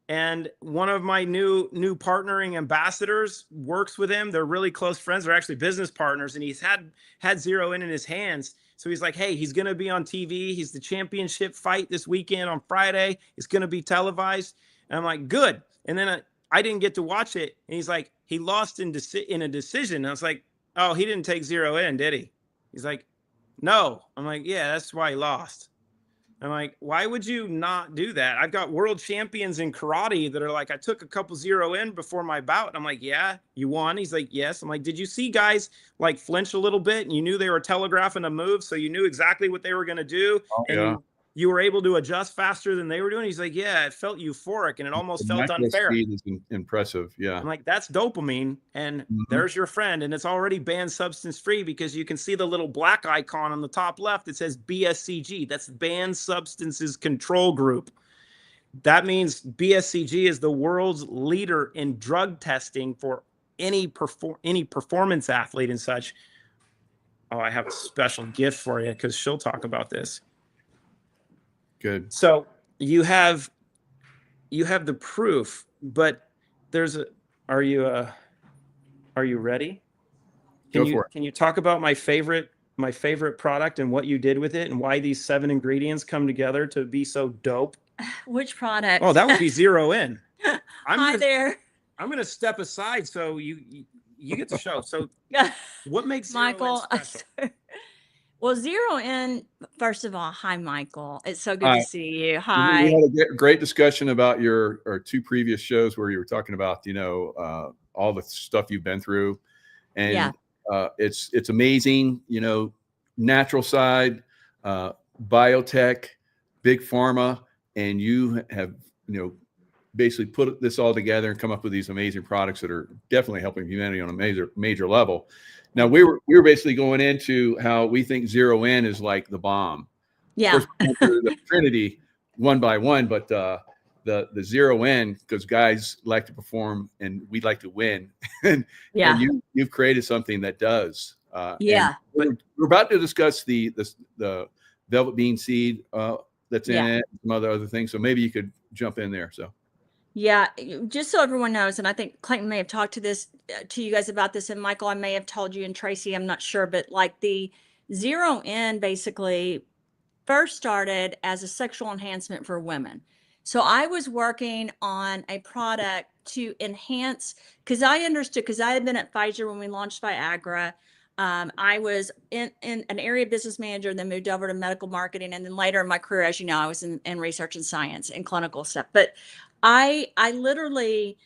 and one of my new partnering ambassadors works with him. They're really close friends. They're actually business partners, and he's had zero in his hands. So he's like, hey, he's going to be on TV. He's the championship fight this weekend on Friday. It's going to be televised. And I'm like, good. And then I didn't get to watch it. And he's like, he lost in a decision. And I was like, oh, he didn't take zero in, did he? He's like, no. I'm like, yeah, that's why he lost. I'm like, why would you not do that? I've got world champions in karate that are like, I took a couple zero in before my bout. And I'm like, yeah, you won? He's like, yes. I'm like, did you see guys like flinch a little bit and you knew they were telegraphing a move, so you knew exactly what they were going to do? Oh, and yeah. you were able to adjust faster than they were doing? He's like, yeah, it felt euphoric and it almost felt unfair. Speed is impressive. Yeah. I'm like, that's dopamine, and there's your friend, and it's already banned substance free, because you can see the little black icon on the top left that says BSCG. That's Banned Substances Control Group. That means BSCG is the world's leader in drug testing for any performance athlete and such. Oh, I have a special gift for you because she'll talk about this. Good. So you have the proof, but there's a. Are you ready? Can you talk about my favorite product and what you did with it and why these 7 ingredients come together to be so dope? Which product? Oh, that would be zero in. Hi there. I'm going to step aside so you get the show. So what makes zero Michael in special? Well, zero in, first of all, hi, Michael. It's so good to see you. Hi. We had a great discussion about your 2 previous shows where you were talking about, all the stuff you've been through. And it's amazing, natural side, biotech, big pharma, and you have, basically put this all together and come up with these amazing products that are definitely helping humanity on a major level. Now we were basically going into how we think zero in is like the bomb. Yeah. Of course, the Trinity one by one, but the zero in, because guys like to perform and we like to win. and you've created something that does. Yeah. But we're about to discuss the velvet bean seed that's in it, and some other things. So maybe you could jump in there. So. Yeah, just so everyone knows, and I think Clayton may have talked to you guys about this, and Michael, I may have told you, and Tracy, I'm not sure, but like the zero in basically first started as a sexual enhancement for women. So I was working on a product to enhance, because I understood, because I had been at Pfizer when we launched Viagra. I was in an area business manager, then moved over to medical marketing. And then later in my career, as you know, I was in research and science and clinical stuff. But I literally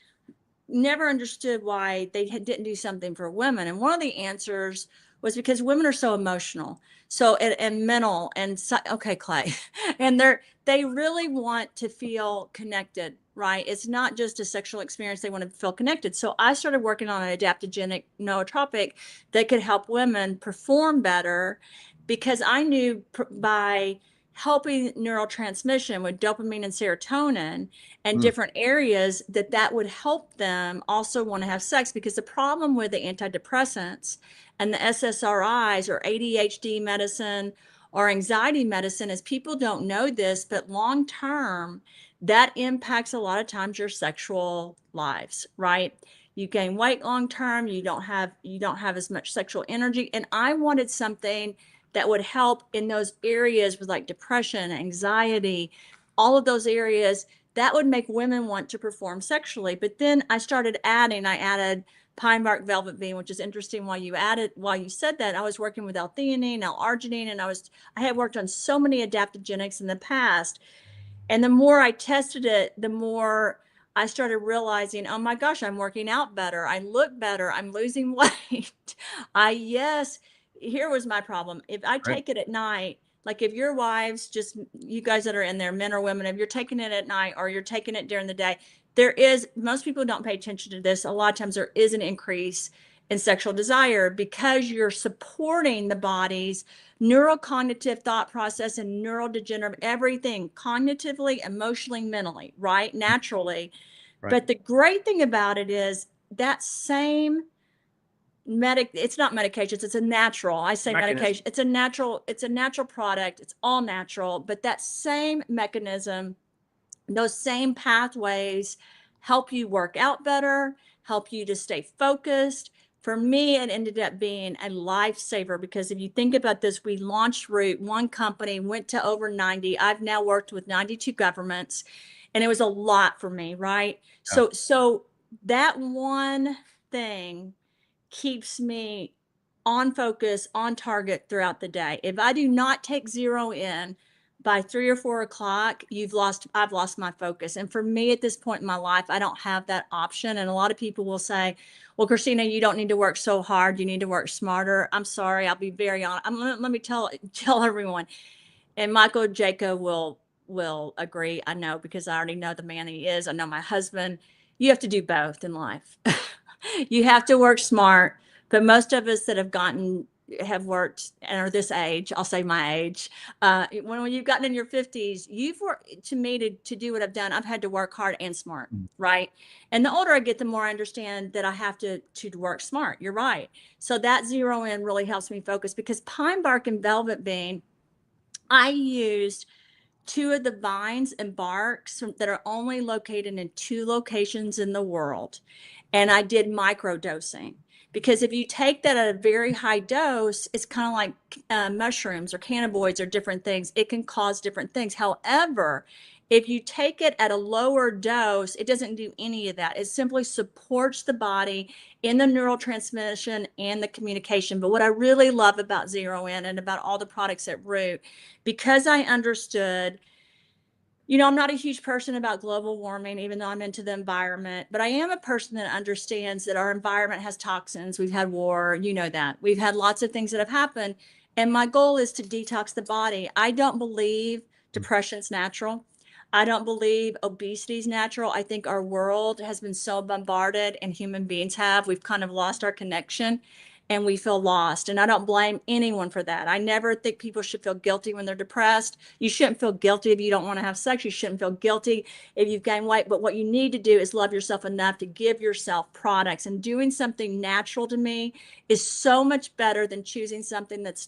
never understood why they didn't do something for women. And one of the answers was because women are so emotional. So, and mental and okay, Clay, and they really want to feel connected, right? It's not just a sexual experience. They want to feel connected. So I started working on an adaptogenic nootropic that could help women perform better, because I knew by helping neurotransmission with dopamine and serotonin and different areas that would help them also want to have sex. Because the problem with the antidepressants and the SSRIs or ADHD medicine or anxiety medicine is people don't know this, but long term, that impacts a lot of times your sexual lives, right? You gain weight long term, you don't have as much sexual energy. And I wanted something that would help in those areas with like depression, anxiety, all of those areas that would make women want to perform sexually. But then I added pine bark velvet bean, which is interesting while you said that. I was working with L-theanine, L-arginine, and I had worked on so many adaptogenics in the past. And the more I tested it, the more I started realizing, oh my gosh, I'm working out better. I look better. I'm losing weight. Yes, here was my problem. If I take it at night, like if your wives, just you guys that are in there, men or women, if you're taking it at night or you're taking it during the day, most people don't pay attention to this. A lot of times there is an increase in sexual desire because you're supporting the body's neurocognitive thought process and neurodegenerative, everything cognitively, emotionally, mentally, right? Naturally. Right. But the great thing about it is that same it's not medications, it's a natural, I say Mechanism. medication, it's a natural product, it's all natural, but that same mechanism, those same pathways help you work out better, help you to stay focused. For me, it ended up being a lifesaver, because if you think about this, we launched Root, one company, went to over 90. I've now worked with 92 governments, and it was a lot for me, right? Yeah. So that one thing keeps me on focus, on target throughout the day. If I do not take zero in by 3 or 4 o'clock, I've lost my focus. And for me at this point in my life, I don't have that option. And a lot of people will say, well, Christina, you don't need to work so hard. You need to work smarter. I'm sorry. I'll be very honest. Let me tell everyone, and Michael Jacob will agree. I know, because I already know the man he is. I know my husband. You have to do both in life. You have to work smart, but most of us that have worked and are this age, I'll say my age, when you've gotten in your 50s, you've worked, to me, to do what I've done, I've had to work hard and smart, right? And the older I get, the more I understand that I have to work smart. You're right. So that zero in really helps me focus, because pine bark and velvet bean, I used 2 of the vines and barks that are only located in 2 locations in the world. And I did micro dosing, because if you take that at a very high dose, it's kind of like mushrooms or cannabinoids or different things. It can cause different things. However, if you take it at a lower dose, it doesn't do any of that. It simply supports the body in the neurotransmission and the communication. But what I really love about Zero In and about all the products at Root, because I understood, I'm not a huge person about global warming, even though I'm into the environment, but I am a person that understands that our environment has toxins. We've had war, that. We've had lots of things that have happened. And my goal is to detox the body. I don't believe depression's natural. I don't believe obesity is natural. I think our world has been so bombarded, and human beings we've kind of lost our connection, and we feel lost. And I don't blame anyone for that. I never think people should feel guilty when they're depressed. You shouldn't feel guilty if you don't want to have sex. You shouldn't feel guilty if you've gained weight. But what you need to do is love yourself enough to give yourself products. And doing something natural, to me, is so much better than choosing something that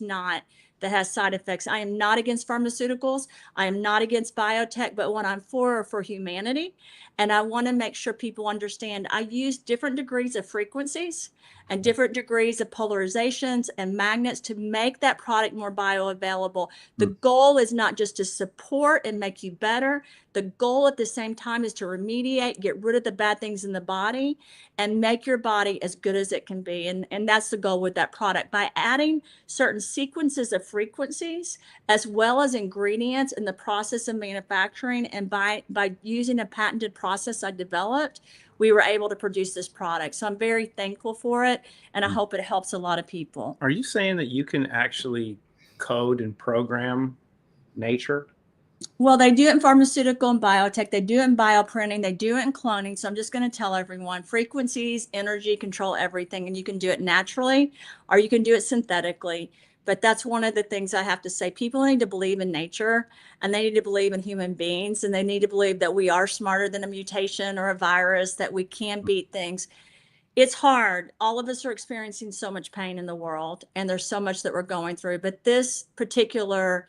has side effects. I am not against pharmaceuticals. I am not against biotech, but what I'm for are for humanity. And I want to make sure people understand I use different degrees of frequencies and different degrees of polarizations and magnets to make that product more bioavailable. The goal is not just to support and make you better. The goal at the same time is to remediate, get rid of the bad things in the body, and make your body as good as it can be. And that's the goal with that product. By adding certain sequences of frequencies, as well as ingredients in the process of manufacturing, and by using a patented process I developed, we were able to produce this product. So I'm very thankful for it, and I hope it helps a lot of people. Are you saying that you can actually code and program nature? Well, they do it in pharmaceutical and biotech. They do it in bioprinting. They do it in cloning. So I'm just going to tell everyone frequencies, energy control everything. And you can do it naturally or you can do it synthetically. But that's one of the things I have to say. People need to believe in nature and they need to believe in human beings and they need to believe that we are smarter than a mutation or a virus, that we can beat things. It's hard. All of us are experiencing so much pain in the world and there's so much that we're going through. But this particular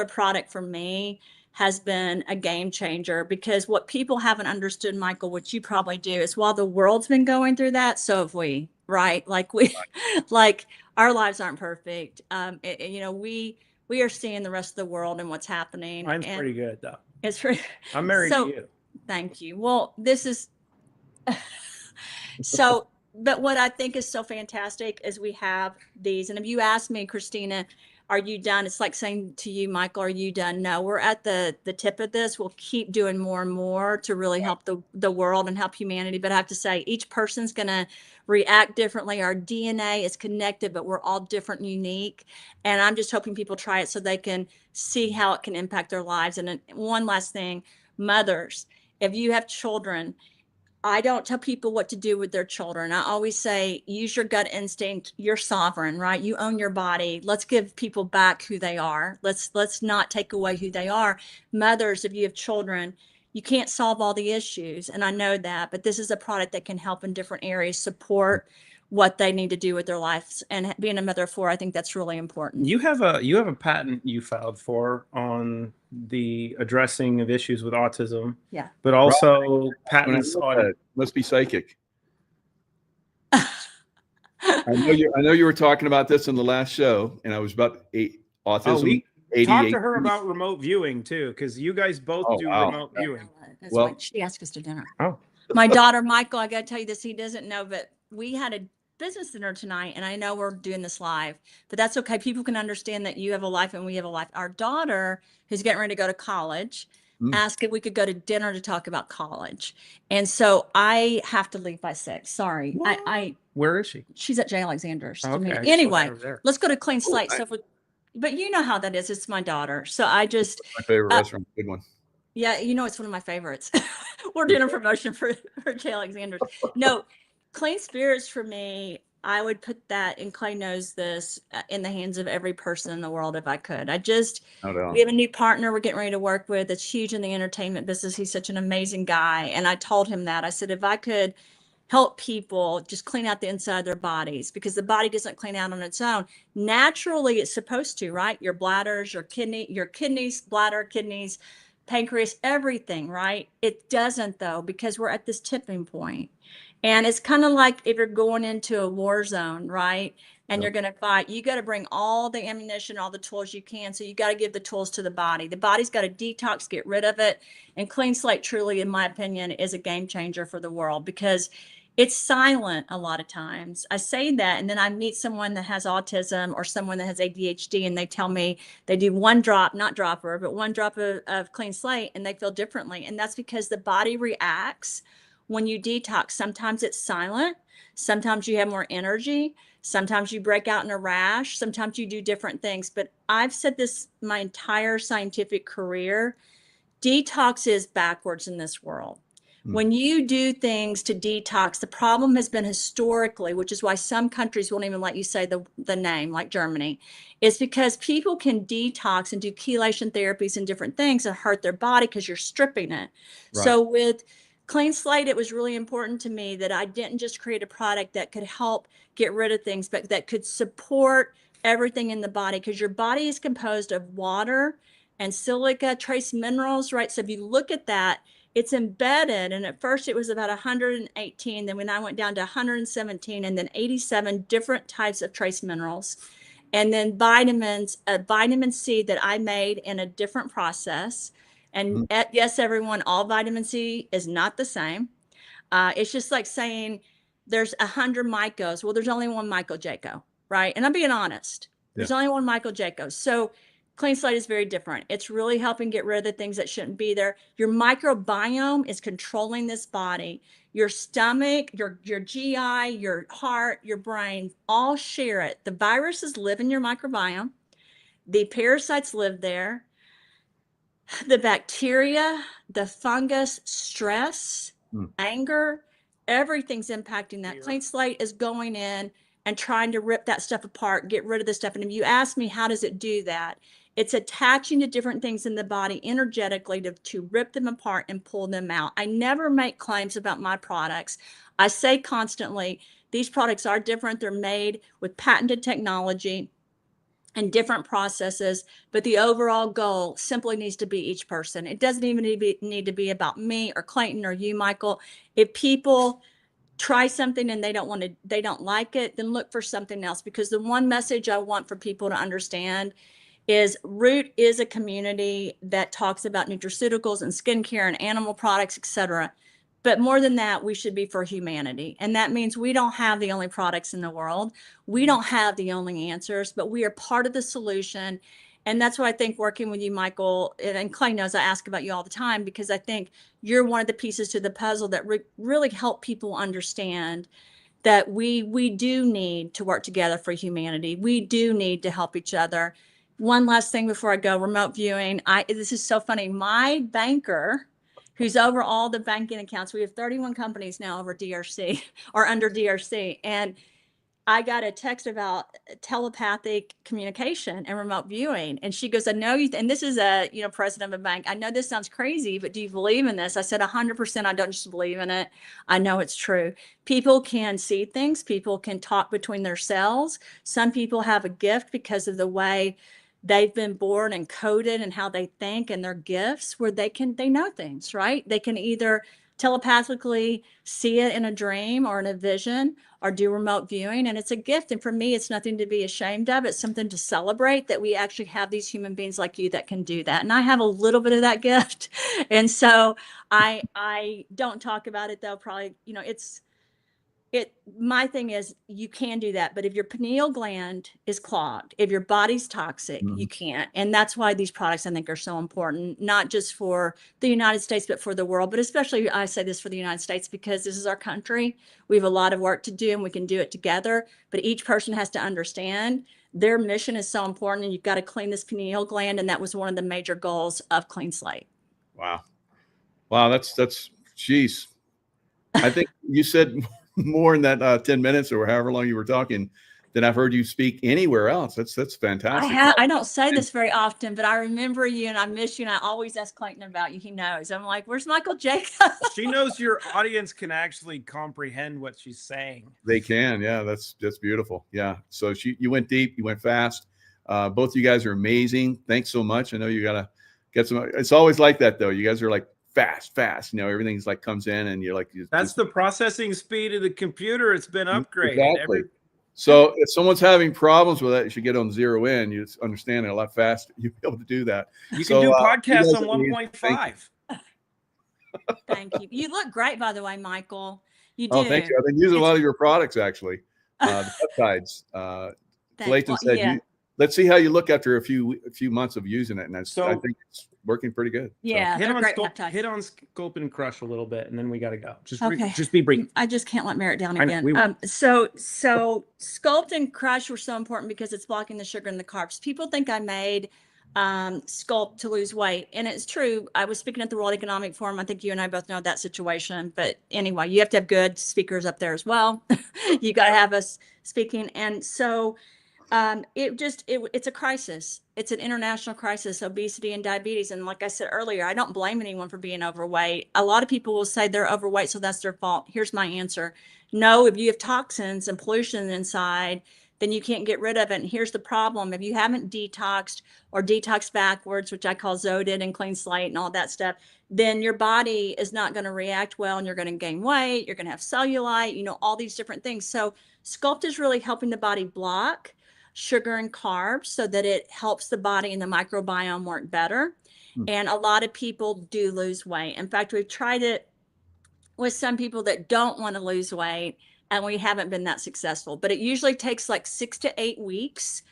product for me has been a game changer because what people haven't understood, Michael, which you probably do, is while the world's been going through that, so have we, right? Like like our lives aren't perfect. We are seeing the rest of the world and what's happening. Mine's pretty good though. It's pretty. I'm married to you. Thank you. Well, this is so, but what I think is so fantastic is we have these, and if you ask me, Christina, are you done? It's like saying to you, Michael, are you done? No, we're at the tip of this. We'll keep doing more and more to really help the world and help humanity. But I have to say, each person's going to react differently. Our DNA is connected, but we're all different and unique. And I'm just hoping people try it so they can see how it can impact their lives. And one last thing, mothers, if you have children, I don't tell people what to do with their children. I always say, use your gut instinct. You're sovereign, right? You own your body. Let's give people back who they are. Let's not take away who they are. Mothers, if you have children, you can't solve all the issues. And I know that, but this is a product that can help in different areas, support what they need to do with their lives. And being a mother of four, I think that's really important. You have a patent you filed for on the addressing of issues with autism. Yeah. But also patents on must be psychic. I know you were talking about this in the last show, and I was about autism. Talk to her about remote viewing too, because you guys both do remote viewing. That's why she asked us to dinner. Oh. My daughter, Michael, I got to tell you this, he doesn't know, but we had a business dinner tonight, and I know we're doing this live, but that's okay. People can understand that you have a life and we have a life. Our daughter, who's getting ready to go to college, asked if we could go to dinner to talk about college. And so I have to leave by 6. Sorry. Where is she? She's at J. Alexander's. Okay. Anyway, let's go to Clean Slate. But you know how that is. It's my daughter. So I just. My favorite restaurant. Good one. Yeah, it's one of my favorites. We're doing a promotion for J. Alexander's. No, Clean Spirits for me, I would put that, and Clay knows this, in the hands of every person in the world if I could. We have a new partner we're getting ready to work with that's huge in the entertainment business. He's such an amazing guy. And I told him that. I said, if I could help people just clean out the inside of their bodies, because the body doesn't clean out on its own. Naturally, it's supposed to, right? Your bladders, your kidneys, bladder, kidneys, pancreas, everything, right? It doesn't though, because we're at this tipping point. And it's kind of like if you're going into a war zone, right? And you're going to fight, you got to bring all the ammunition, all the tools you can. So you got to give the tools to the body. The body's got to detox, get rid of it. And Clean Slate truly, in my opinion, is a game changer for the world because it's silent a lot of times. I say that, and then I meet someone that has autism or someone that has ADHD, and they tell me they do one drop, not dropper, but one drop of Clean Slate, and they feel differently. And that's because the body reacts when you detox. Sometimes it's silent. Sometimes you have more energy. Sometimes you break out in a rash. Sometimes you do different things. But I've said this my entire scientific career, detox is backwards in this world. When you do things to detox, the problem has been historically, which is why some countries won't even let you say the name, like Germany, is because people can detox and do chelation therapies and different things and hurt their body because you're stripping it. Right. So with Clean Slate, it was really important to me that I didn't just create a product that could help get rid of things, but that could support everything in the body, because your body is composed of water and silica, trace minerals, right? So if you look at that, it's embedded. And at first it was about 118. Then when I went down to 117, and then 87 different types of trace minerals. And then vitamins, vitamin C that I made in a different process. And yes, everyone, all vitamin C is not the same. It's just like saying there's 100 Mycos. Well, there's only one Michael Jaco, right? And I'm being honest. There's only one Michael Jaco. So Clean Slate is very different. It's really helping get rid of the things that shouldn't be there. Your microbiome is controlling this body. Your stomach, your GI, your heart, your brain, all share it. The viruses live in your microbiome. The parasites live there. The bacteria, the fungus, stress, anger, everything's impacting that. Clean Slate is going in and trying to rip that stuff apart, get rid of the stuff. And if you ask me, how does it do that? It's attaching to different things in the body energetically to rip them apart and pull them out. I never make claims about my products. I say constantly, these products are different. They're made with patented technology and different processes, but the overall goal simply needs to be each person. It doesn't even need to be about me or Clayton or you, Michael. If people try something and they don't like it, then look for something else. Because the one message I want for people to understand is Root is a community that talks about nutraceuticals and skincare and animal products, etc. But more than that, we should be for humanity. And that means we don't have the only products in the world. We don't have the only answers, but we are part of the solution. And that's why I think working with you, Michael, and Clay knows I ask about you all the time, because I think you're one of the pieces to the puzzle that really help people understand that we do need to work together for humanity. We do need to help each other. One last thing before I go, remote viewing. This is so funny. My banker, who's over all the banking accounts. We have 31 companies now over DRC or under DRC. And I got a text about telepathic communication and remote viewing. And she goes, I know you, and this is a, president of a bank. I know this sounds crazy, but do you believe in this? I said, 100%. I don't just believe in it. I know it's true. People can see things. People can talk between their cells. Some people have a gift because of the way they've been born and coded and how they think and their gifts, where they know things, right? They can either telepathically see it in a dream or in a vision or do remote viewing. And it's a gift. And for me, it's nothing to be ashamed of. It's something to celebrate that we actually have these human beings like you that can do that. And I have a little bit of that gift. And so I don't talk about it though, probably, my thing is you can do that, but if your pineal gland is clogged, if your body's toxic, you can't. And that's why these products I think are so important, not just for the United States, but for the world. But especially I say this for the United States because this is our country. We have a lot of work to do and we can do it together, but each person has to understand their mission is so important and you've got to clean this pineal gland. And that was one of the major goals of Clean Slate. Wow. That's geez. I think you said more in that 10 minutes or however long you were talking than I've heard you speak anywhere else. That's fantastic. I don't say this very often, but I remember you and I miss you. And I always ask Clayton about you. He knows. I'm like, where's Michael Jacob? She knows your audience can actually comprehend what she's saying. They can. Yeah, that's beautiful. Yeah. So you went deep, you went fast. Both of you guys are amazing. Thanks so much. I know you got to get some, it's always like that though. You guys are like, fast, everything's like comes in and you're like, that's the processing speed of the computer. It's been upgraded. Exactly. So if someone's having problems with that, you should get on 0 in. You just understand it a lot faster. You'll be able to do that. You can do podcasts on 1.5. Thank you. You look great, by the way, Michael. You do. Oh, thank you. I've been using a lot of your products actually. The peptides. Clayton said, let's see how you look after a few months of using it. And I think it's working pretty good. Yeah. So. Hit on Sculpt and Crush a little bit, and then we got to go. Just be brief. I just can't let Merritt down again. So Sculpt and Crush were so important because it's blocking the sugar and the carbs. People think I made Sculpt to lose weight. And it's true. I was speaking at the World Economic Forum. I think you and I both know that situation. But anyway, you have to have good speakers up there as well. You got to have us speaking. And so it's a crisis. It's an international crisis, obesity and diabetes. And like I said earlier, I don't blame anyone for being overweight. A lot of people will say they're overweight, so that's their fault. Here's my answer. No, if you have toxins and pollution inside, then you can't get rid of it. And here's the problem. If you haven't detoxed or detoxed backwards, which I call Zodid and Clean Slate and all that stuff, then your body is not going to react well and you're going to gain weight. You're going to have cellulite, all these different things. So Sculpt is really helping the body block sugar and carbs so that it helps the body and the microbiome work better. And a lot of people do lose weight. In fact, we've tried it with some people that don't want to lose weight and we haven't been that successful, but it usually takes like 6 to 8 weeks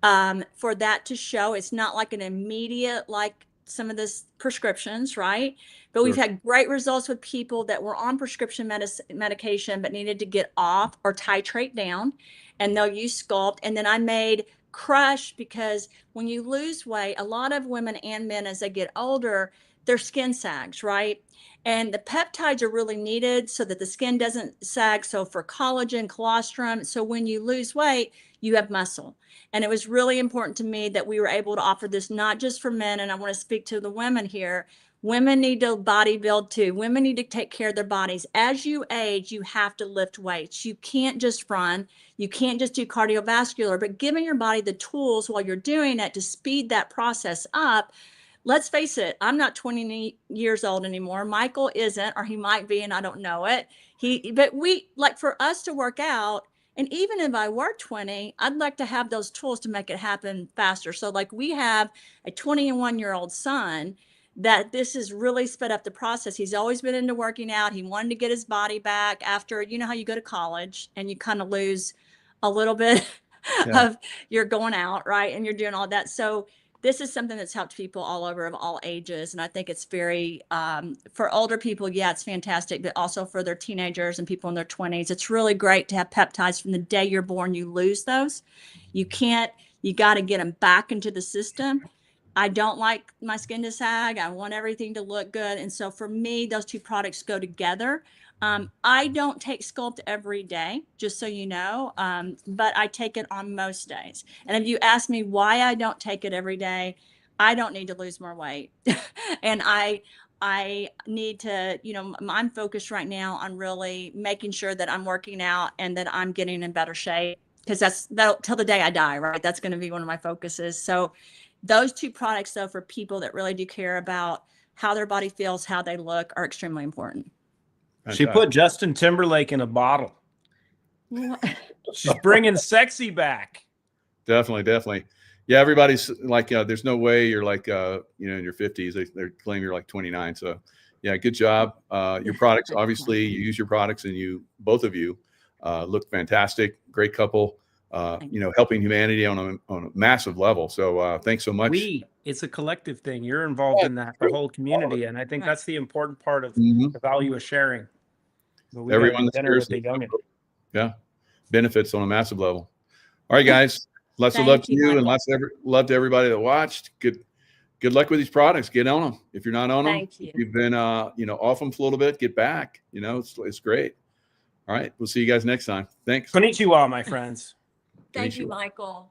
for that to show. It's not like an immediate, like some of this prescriptions, right? But we've Sure. had great results with people that were on prescription medication but needed to get off or titrate down, and they'll use Sculpt. And then I made Crush, because when you lose weight, a lot of women and men, as they get older, their skin sags, right? And the peptides are really needed so that the skin doesn't sag. So for collagen, colostrum, so when you lose weight, you have muscle. And it was really important to me that we were able to offer this not just for men. And I want to speak to the women here. Women need to body build too. Women need to take care of their bodies. As you age, you have to lift weights. You can't just run. You can't just do cardiovascular, but giving your body the tools while you're doing it to speed that process up. Let's face it, I'm not 20 years old anymore. Michael isn't, or he might be, and I don't know it. But we, like, for us to work out, and even if I were 20, I'd like to have those tools to make it happen faster. So like, we have a 21-year-old son that this has really sped up the process. He's always been into working out. He wanted to get his body back after, you know how you go to college and you kind of lose a little bit of, you're going out, right? And you're doing all that. So this is something that's helped people all over, of all ages. And I think it's very, for older people, yeah, it's fantastic, but also for their teenagers and people in their 20s, it's really great to have peptides from the day you're born. You lose those. You got to get them back into the system. I don't like my skin to sag. I want everything to look good. And so for me, those two products go together. I don't take Sculpt every day, just so you know, but I take it on most days. And if you ask me why I don't take it every day, I don't need to lose more weight. And I need to, you know, I'm focused right now on really making sure that I'm working out and that I'm getting in better shape, because that'll till the day I die, right? That's going to be one of my focuses. So those two products, though, for people that really do care about how their body feels, how they look, are extremely important. She put Justin Timberlake in a bottle. She's bringing sexy back. Definitely. Yeah, everybody's like, there's no way you're like, in your 50s. They claim you're like 29. So, yeah, good job. Your products, obviously, you use your products, and both of you look fantastic. Great couple. Helping humanity on a massive level. So thanks so much. It's a collective thing. You're involved in that, the whole community. And I think that's the important part of the value of sharing. Everyone benefits on a massive level. All right, guys. Lots of love to you, and lots of love to everybody that watched. Good luck with these products. Get on them. If you're not on them, you've been off them for a little bit, get back. It's great. All right. We'll see you guys next time. Thanks. Konnichiwa, my friends. Thank you, Michael.